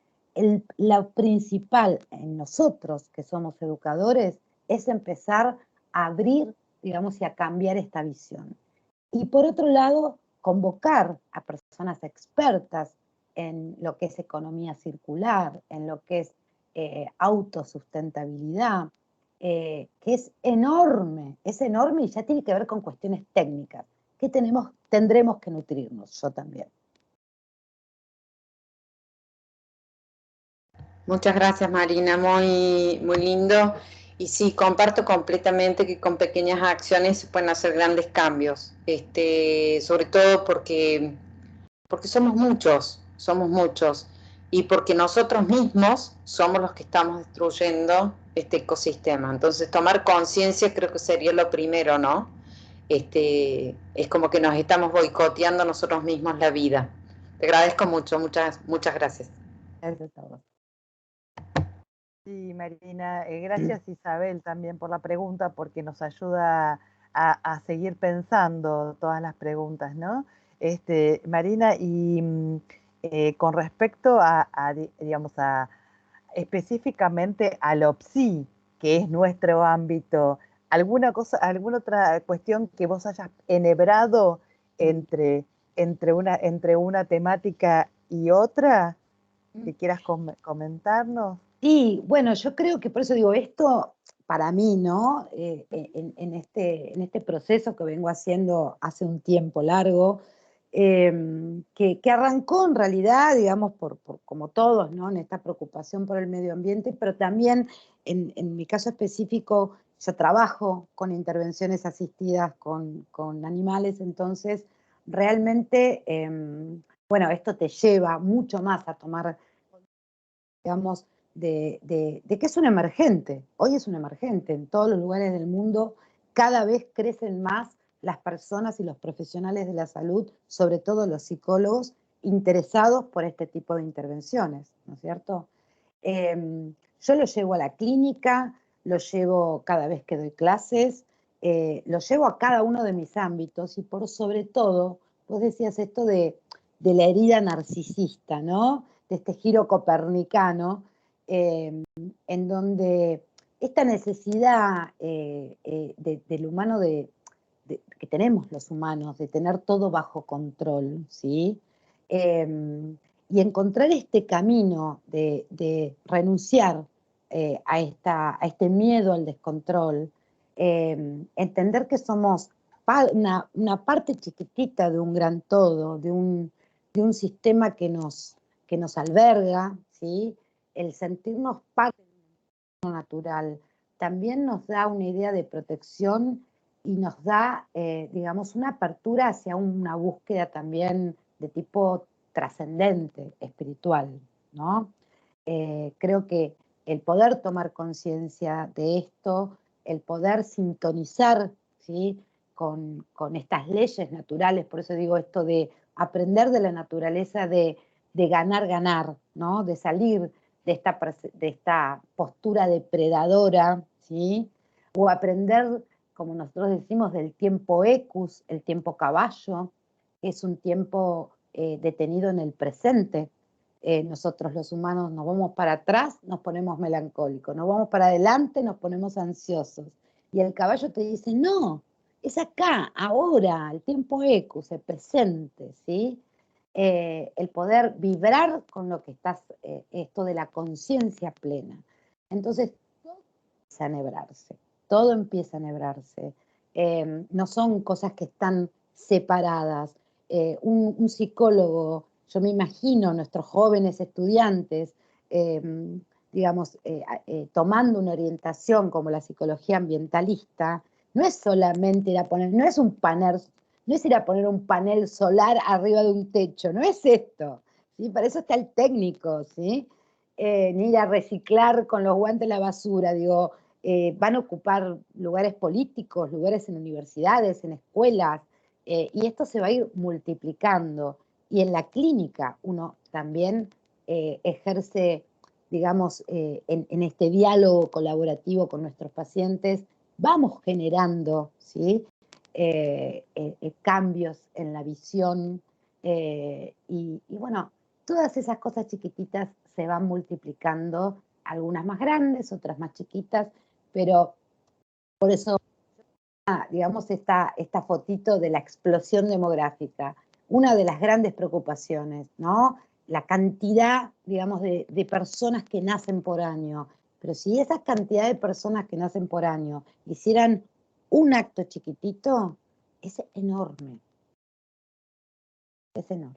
lo principal en nosotros, que somos educadores, es empezar a abrir, digamos, y a cambiar esta visión. Y por otro lado, convocar a personas expertas en lo que es economía circular, en lo que es autosustentabilidad, que es enorme y ya tiene que ver con cuestiones técnicas, que tendremos que nutrirnos, yo también. Muchas gracias, Marina, muy, muy lindo. Y sí, comparto completamente que con pequeñas acciones se pueden hacer grandes cambios, sobre todo porque somos muchos, y porque nosotros mismos somos los que estamos destruyendo este ecosistema. Entonces, tomar conciencia creo que sería lo primero, ¿no? Es como que nos estamos boicoteando nosotros mismos la vida. Te agradezco mucho, muchas gracias. Gracias a vos. Sí, Marina, gracias Isabel también por la pregunta, porque nos ayuda a seguir pensando todas las preguntas, ¿no? Marina, y con respecto digamos, específicamente al OPSI, que es nuestro ámbito, ¿alguna otra cuestión que vos hayas enhebrado entre una temática y otra que quieras comentarnos? Sí, bueno, yo creo que por eso digo, esto para mí, ¿no? En este proceso que vengo haciendo hace un tiempo largo, que arrancó en realidad, digamos, como todos, ¿no? En esta preocupación por el medio ambiente, pero también en mi caso específico, yo trabajo con intervenciones asistidas con animales, entonces realmente, bueno, esto te lleva mucho más a tomar, digamos, de que es un emergente. Hoy es un emergente. En todos los lugares del mundo cada vez crecen más las personas y los profesionales de la salud, sobre todo los psicólogos, interesados por este tipo de intervenciones, ¿no es cierto? Yo lo llevo a la clínica, lo llevo cada vez que doy clases, lo llevo a cada uno de mis ámbitos y por sobre todo, vos decías esto de la herida narcisista, ¿no? De este giro copernicano, en donde esta necesidad del humano, que tenemos los humanos, de tener todo bajo control, ¿sí? Y encontrar este camino de renunciar a este miedo al descontrol, entender que somos una parte chiquitita de un gran todo, de un sistema que nos alberga, ¿sí? El sentirnos parte de un mundo natural también nos da una idea de protección y nos da, digamos, una apertura hacia una búsqueda también de tipo trascendente, espiritual, ¿no? Creo que el poder tomar conciencia de esto, el poder sintonizar, ¿sí? con estas leyes naturales, por eso digo esto de aprender de la naturaleza, de ganar, ¿no? De salir de esta postura depredadora, ¿sí? O aprender, como nosotros decimos, del tiempo ecus, el tiempo caballo, que es un tiempo detenido en el presente. Nosotros los humanos nos vamos para atrás, nos ponemos melancólicos, nos vamos para adelante, nos ponemos ansiosos. Y el caballo te dice, no, es acá, ahora, el tiempo ecus, el presente, ¿sí? El poder vibrar con lo que estás, esto de la conciencia plena. Entonces, todo empieza a enhebrarse, todo empieza a enhebrarse. No son cosas que están separadas. Un psicólogo, yo me imagino nuestros jóvenes estudiantes, digamos, tomando una orientación como la psicología ambientalista, no es solamente ir a poner, no es un panel, no es ir a poner un panel solar arriba de un techo, no es esto, ¿sí? Para eso está el técnico, ¿sí? Ni ir a reciclar con los guantes la basura, digo, van a ocupar lugares políticos, lugares en universidades, en escuelas, y esto se va a ir multiplicando. Y en la clínica uno también ejerce, digamos, en este diálogo colaborativo con nuestros pacientes, vamos generando, ¿sí? Cambios en la visión y bueno, todas esas cosas chiquititas se van multiplicando, algunas más grandes, otras más chiquitas, pero por eso, digamos, esta fotito de la explosión demográfica, una de las grandes preocupaciones, ¿no? La cantidad, digamos, de personas que nacen por año. Pero si esa cantidad de personas que nacen por año hicieran un acto chiquitito, es enorme. Es enorme.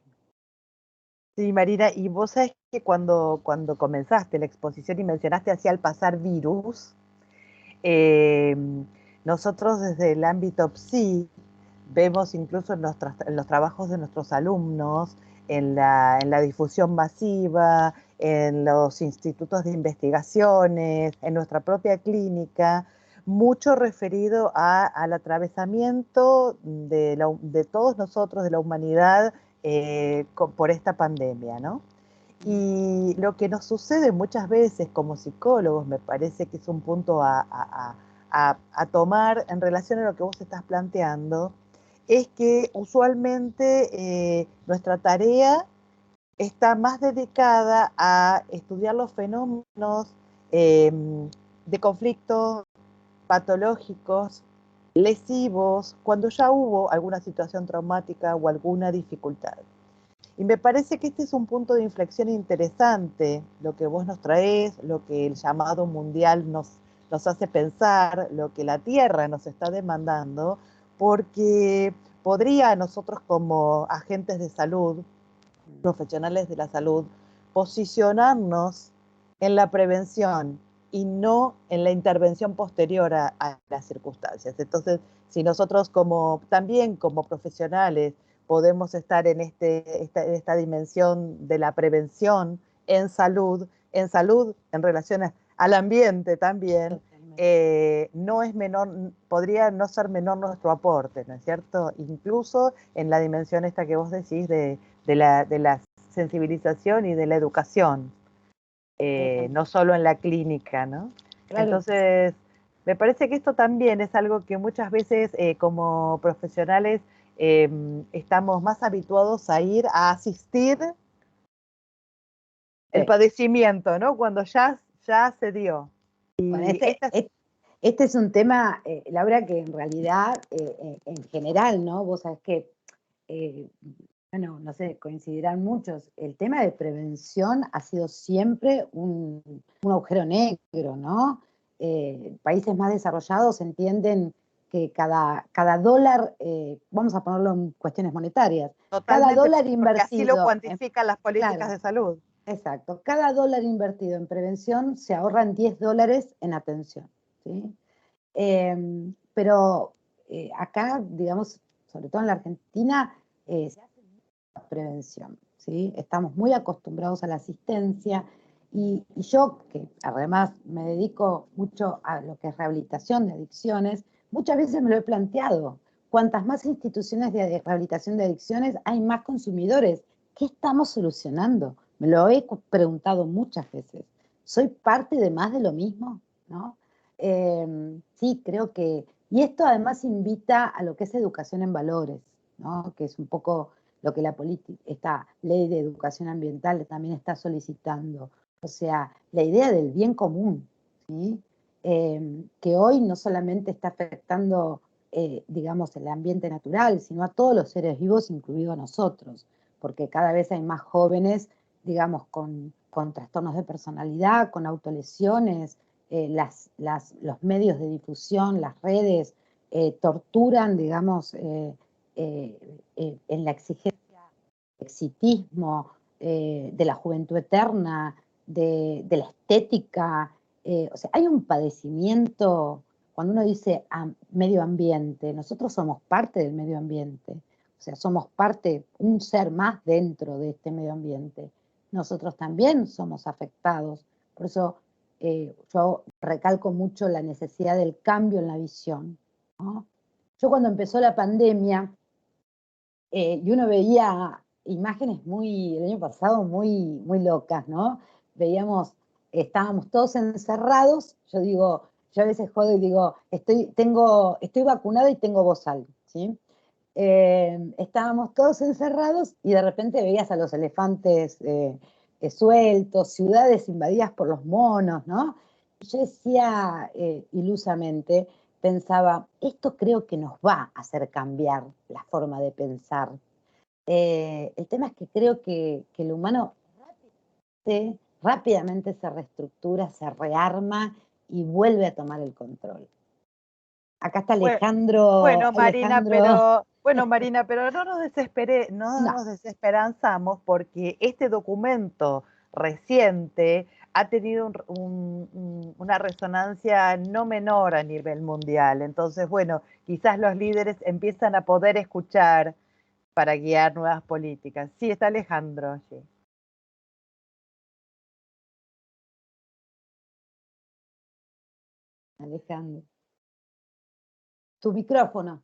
Sí, Marina, y vos sabés que cuando comenzaste la exposición y mencionaste así al pasar virus, nosotros desde el ámbito PSI vemos incluso en los trabajos de nuestros alumnos, en la difusión masiva, en los institutos de investigaciones, en nuestra propia clínica, mucho referido al atravesamiento de todos nosotros, de la humanidad, por esta pandemia, ¿no? Y lo que nos sucede muchas veces como psicólogos, me parece que es un punto a tomar en relación a lo que vos estás planteando, es que usualmente nuestra tarea está más dedicada a estudiar los fenómenos de conflictos patológicos, lesivos, cuando ya hubo alguna situación traumática o alguna dificultad. Y me parece que este es un punto de inflexión interesante, lo que vos nos traés, lo que el llamado mundial nos hace pensar, lo que la Tierra nos está demandando, porque podría nosotros como agentes de salud, profesionales de la salud, posicionarnos en la prevención y no en la intervención posterior a las circunstancias. Entonces, si nosotros también como profesionales podemos estar en esta dimensión de la prevención en salud en relación al ambiente también, no es menor, podría no ser menor nuestro aporte, ¿no es cierto? Incluso en la dimensión esta que vos decís de la sensibilización y de la educación, no solo en la clínica, ¿no? Claro. Entonces, me parece que esto también es algo que muchas veces como profesionales estamos más habituados a ir a asistir el padecimiento, ¿no? Cuando ya se dio. Bueno, este es un tema, Laura, que en realidad, en general, ¿no? Vos sabés que, bueno, no sé, coincidirán muchos, el tema de prevención ha sido siempre un agujero negro, ¿no? Países más desarrollados entienden que cada dólar, vamos a ponerlo en cuestiones monetarias, totalmente, cada dólar porque así lo invertido cuantifican las políticas claro, de salud. Exacto, cada dólar invertido en prevención se ahorran 10 dólares en atención, ¿sí? Pero acá, digamos, sobre todo en la Argentina, se hace mucha prevención, ¿sí? Estamos muy acostumbrados a la asistencia y yo, que además me dedico mucho a lo que es rehabilitación de adicciones, muchas veces me lo he planteado. Cuantas más instituciones de rehabilitación de adicciones, hay más consumidores. ¿Qué estamos solucionando? Me lo he preguntado muchas veces. ¿Soy parte de más de lo mismo? ¿No? Sí, creo que... Y esto además invita a lo que es educación en valores, ¿no? Que es un poco lo que esta ley de educación ambiental también está solicitando. O sea, la idea del bien común, ¿sí? Que hoy no solamente está afectando, digamos, el ambiente natural, sino a todos los seres vivos, incluidos nosotros, porque cada vez hay más jóvenes, digamos, con trastornos de personalidad, con autolesiones, los medios de difusión, las redes, torturan, digamos, en la exigencia, exitismo, de la juventud eterna, de la estética. O sea, hay un padecimiento, cuando uno dice medio ambiente, nosotros somos parte del medio ambiente, o sea, somos parte, un ser más dentro de este medio ambiente. Nosotros también somos afectados, por eso yo recalco mucho la necesidad del cambio en la visión, ¿no? Yo cuando empezó la pandemia, y uno veía imágenes el año pasado muy locas, ¿no? Estábamos todos encerrados, yo a veces jodo y digo, estoy vacunada y tengo bozal, ¿sí? Estábamos todos encerrados y de repente veías a los elefantes sueltos, ciudades invadidas por los monos, ¿no? Y yo decía ilusamente, pensaba, esto creo que nos va a hacer cambiar la forma de pensar. El tema es que creo que el humano rápidamente se reestructura, se rearma y vuelve a tomar el control. Acá está Alejandro. Bueno, Marina, Alejandro. Marina, pero no nos desesperanzamos porque este documento reciente ha tenido una resonancia no menor a nivel mundial. Entonces, bueno, quizás los líderes empiezan a poder escuchar para guiar nuevas políticas. Sí, está Alejandro allí. Alejandro. Tu micrófono.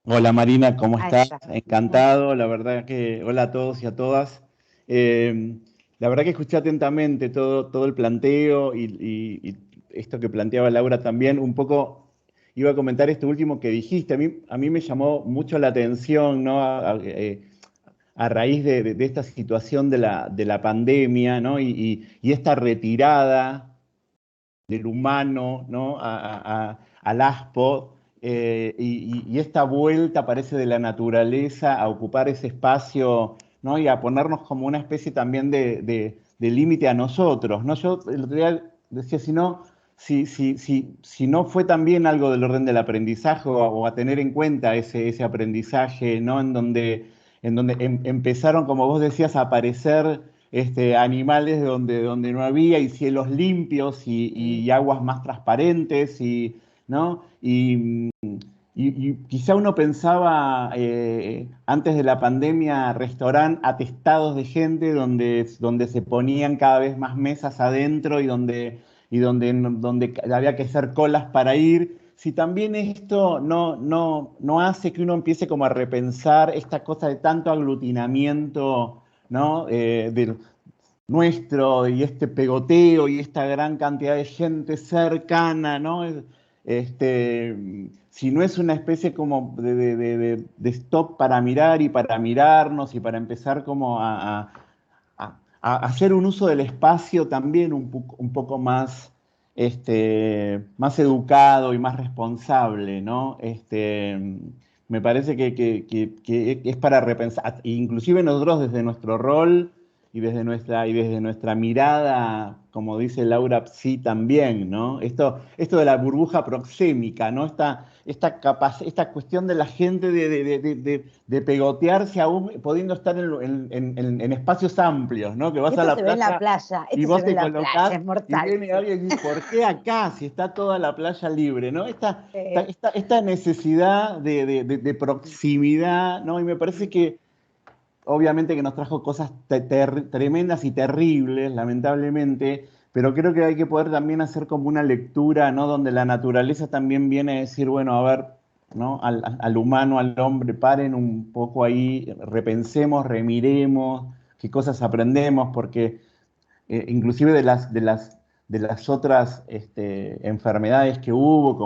Hola Marina, ¿cómo estás? Encantado, la verdad que hola a todos y a todas. La verdad que escuché atentamente todo el planteo y esto que planteaba Laura también. Un poco iba a comentar esto último que dijiste. A mí me llamó mucho la atención, ¿no? A raíz de esta situación de la pandemia, ¿no? Y esta retirada del humano, ¿no? Al aspo. Y esta vuelta parece de la naturaleza a ocupar ese espacio, ¿no? Y a ponernos como una especie también de límite a nosotros, ¿no? Yo el otro día decía, si no fue también algo del orden del aprendizaje o a tener en cuenta ese aprendizaje, ¿no? En donde empezaron, como vos decías, a aparecer animales donde no había, y cielos limpios y aguas más transparentes, ¿no? Y quizá uno pensaba antes de la pandemia restaurantes atestados de gente donde se ponían cada vez más mesas adentro y donde y donde había que hacer colas para ir, si también esto no hace que uno empiece como a repensar esta cosa de tanto aglutinamiento, ¿no? Nuestro y este pegoteo y esta gran cantidad de gente cercana, ¿no? Si no es una especie como de stop para mirar y para mirarnos y para empezar como a hacer un uso del espacio también un poco más, más educado y más responsable, ¿no? Me parece que es para repensar, inclusive nosotros desde nuestro rol y desde nuestra mirada, como dice Laura Psi también, ¿no? Esto de la burbuja proxémica, ¿no? Esta cuestión de la gente de pegotearse aún pudiendo estar en espacios amplios, ¿no? Que vas a la playa y vos te colocás y viene alguien y dice, ¿por qué acá? Si está toda la playa libre, ¿no? Esta necesidad de proximidad, ¿no? Y me parece que obviamente que nos trajo cosas tremendas y terribles, lamentablemente, pero creo que hay que poder también hacer como una lectura, ¿no? Donde la naturaleza también viene a decir, bueno, a ver, ¿no? Al humano, al hombre, paren un poco ahí, repensemos, remiremos, qué cosas aprendemos, porque inclusive de las otras enfermedades que hubo,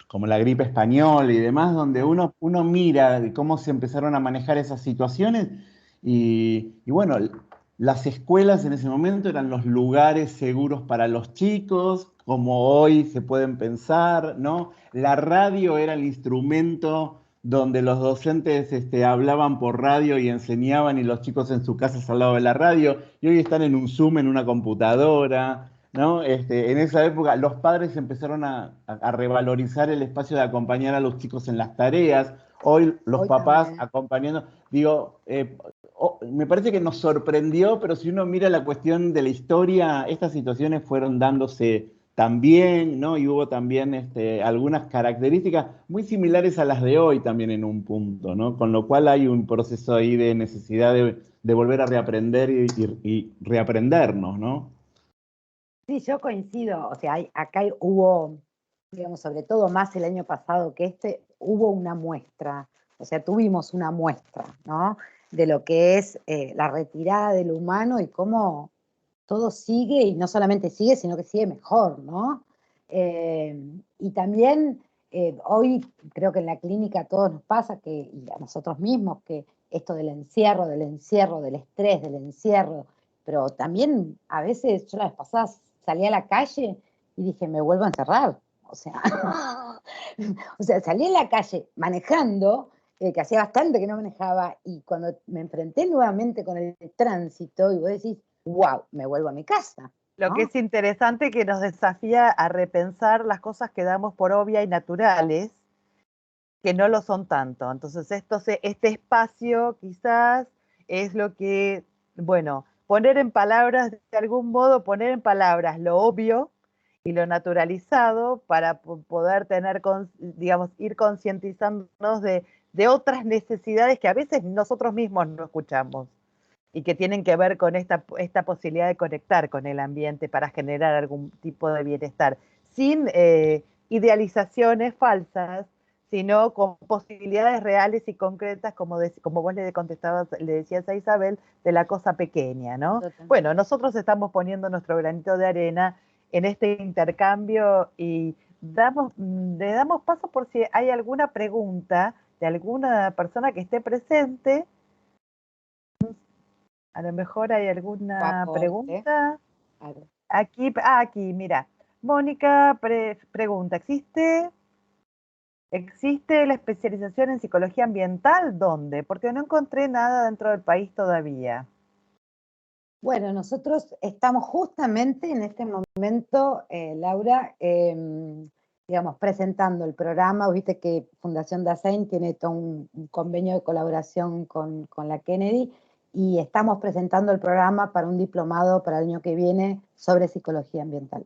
como la gripe española y demás, donde uno mira de cómo se empezaron a manejar esas situaciones y bueno, las escuelas en ese momento eran los lugares seguros para los chicos, como hoy se pueden pensar, ¿no? La radio era el instrumento donde los docentes hablaban por radio y enseñaban y los chicos en sus casas al lado de la radio, y hoy están en un Zoom, en una computadora, ¿no? En esa época los padres empezaron a revalorizar el espacio de acompañar a los chicos en las tareas, hoy los papás también acompañando, digo, me parece que nos sorprendió, pero si uno mira la cuestión de la historia, estas situaciones fueron dándose también, ¿no? Y hubo también algunas características muy similares a las de hoy también en un punto, ¿no? Con lo cual hay un proceso ahí de necesidad de volver a reaprender y reaprendernos, ¿no? Sí, yo coincido, o sea, acá hubo, digamos, sobre todo más el año pasado que hubo una muestra, o sea, tuvimos una muestra, ¿no? De lo que es la retirada del humano y cómo todo sigue, y no solamente sigue, sino que sigue mejor, ¿no? Y también hoy creo que en la clínica a todos nos pasa, y a nosotros mismos, que esto del encierro, del estrés, del encierro, pero también a veces yo las vez pasada salí a la calle y dije, me vuelvo a encerrar. O sea, salí a la calle manejando, que hacía bastante que no manejaba, y cuando me enfrenté nuevamente con el tránsito, y vos decís, wow, me vuelvo a mi casa, ¿no? Lo que es interesante que nos desafía a repensar las cosas que damos por obvias y naturales, que no lo son tanto. Entonces, este espacio quizás es lo que, bueno, poner en palabras, de algún modo, poner en palabras lo obvio y lo naturalizado para poder tener, digamos, ir concientizándonos de otras necesidades que a veces nosotros mismos no escuchamos y que tienen que ver con esta posibilidad de conectar con el ambiente para generar algún tipo de bienestar, sin idealizaciones falsas, sino con posibilidades reales y concretas, como vos le decías a Isabel, de la cosa pequeña, ¿no? Total. Bueno, nosotros estamos poniendo nuestro granito de arena en este intercambio y le damos paso por si hay alguna pregunta de alguna persona que esté presente. A lo mejor hay alguna pregunta. Aquí, mira. Mónica pregunta, ¿existe la especialización en psicología ambiental? ¿Dónde? Porque no encontré nada dentro del país todavía. Bueno, nosotros estamos justamente en este momento, Laura, digamos, presentando el programa. Viste que Fundación Dasein tiene todo un convenio de colaboración con la Kennedy, y estamos presentando el programa para un diplomado para el año que viene sobre psicología ambiental.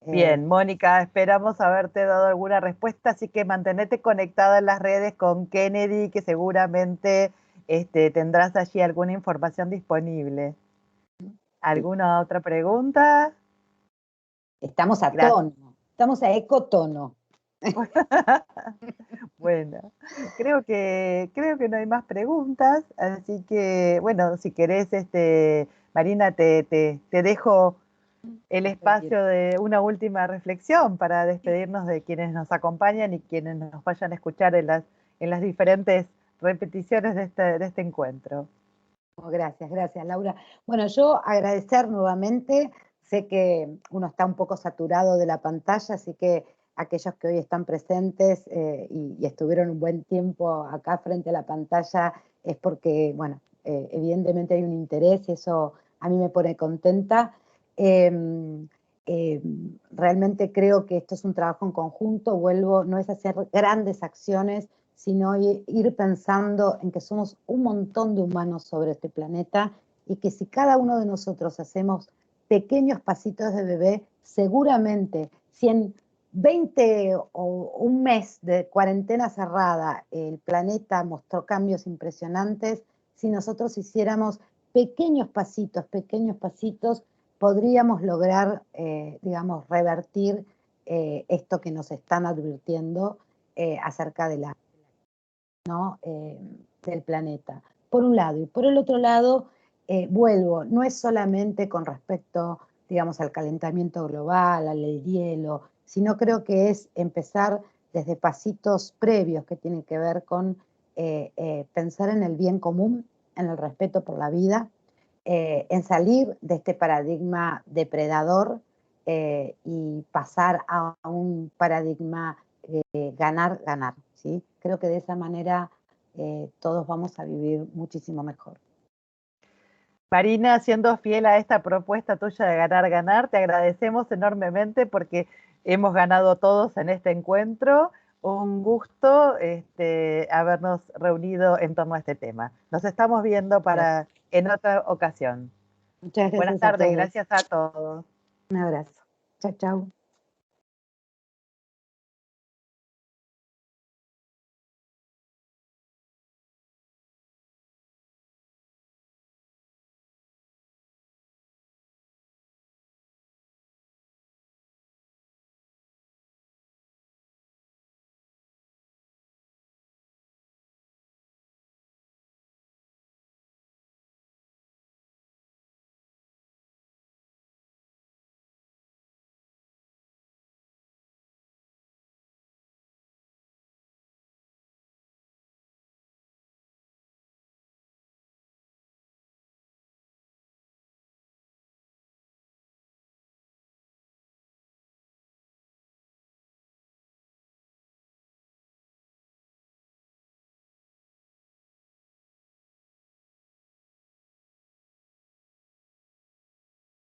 Bien, Mónica, esperamos haberte dado alguna respuesta, así que mantenete conectada en las redes con Kennedy, que seguramente tendrás allí alguna información disponible. ¿Alguna otra pregunta? Estamos a tono, estamos a ecotono. Bueno, creo que no hay más preguntas, así que, bueno, si querés, Marina, te dejo el espacio de una última reflexión para despedirnos de quienes nos acompañan y quienes nos vayan a escuchar en las diferentes repeticiones de este encuentro. Gracias, gracias, Laura. Bueno, yo agradecer nuevamente, sé que uno está un poco saturado de la pantalla, así que aquellos que hoy están presentes y estuvieron un buen tiempo acá frente a la pantalla es porque, bueno, evidentemente hay un interés y eso a mí me pone contenta. Realmente creo que esto es un trabajo en conjunto, vuelvo, no es hacer grandes acciones, sino ir pensando en que somos un montón de humanos sobre este planeta y que si cada uno de nosotros hacemos pequeños pasitos de bebé, seguramente si en 20 o un mes de cuarentena cerrada el planeta mostró cambios impresionantes, si nosotros hiciéramos pequeños pasitos, podríamos lograr, digamos, revertir esto que nos están advirtiendo acerca de del planeta, por un lado. Y por el otro lado, vuelvo, no es solamente con respecto, digamos, al calentamiento global, al hielo, sino creo que es empezar desde pasitos previos que tienen que ver con pensar en el bien común, en el respeto por la vida, en salir de este paradigma depredador y pasar a un paradigma ganar, ganar, ¿sí? Creo que de esa manera todos vamos a vivir muchísimo mejor. Marina, siendo fiel a esta propuesta tuya de ganar, ganar, te agradecemos enormemente porque hemos ganado todos en este encuentro. Un gusto habernos reunido en torno a este tema. Nos estamos viendo en otra ocasión. Muchas gracias. Buenas tardes, gracias a todos. Un abrazo. Chao, chao.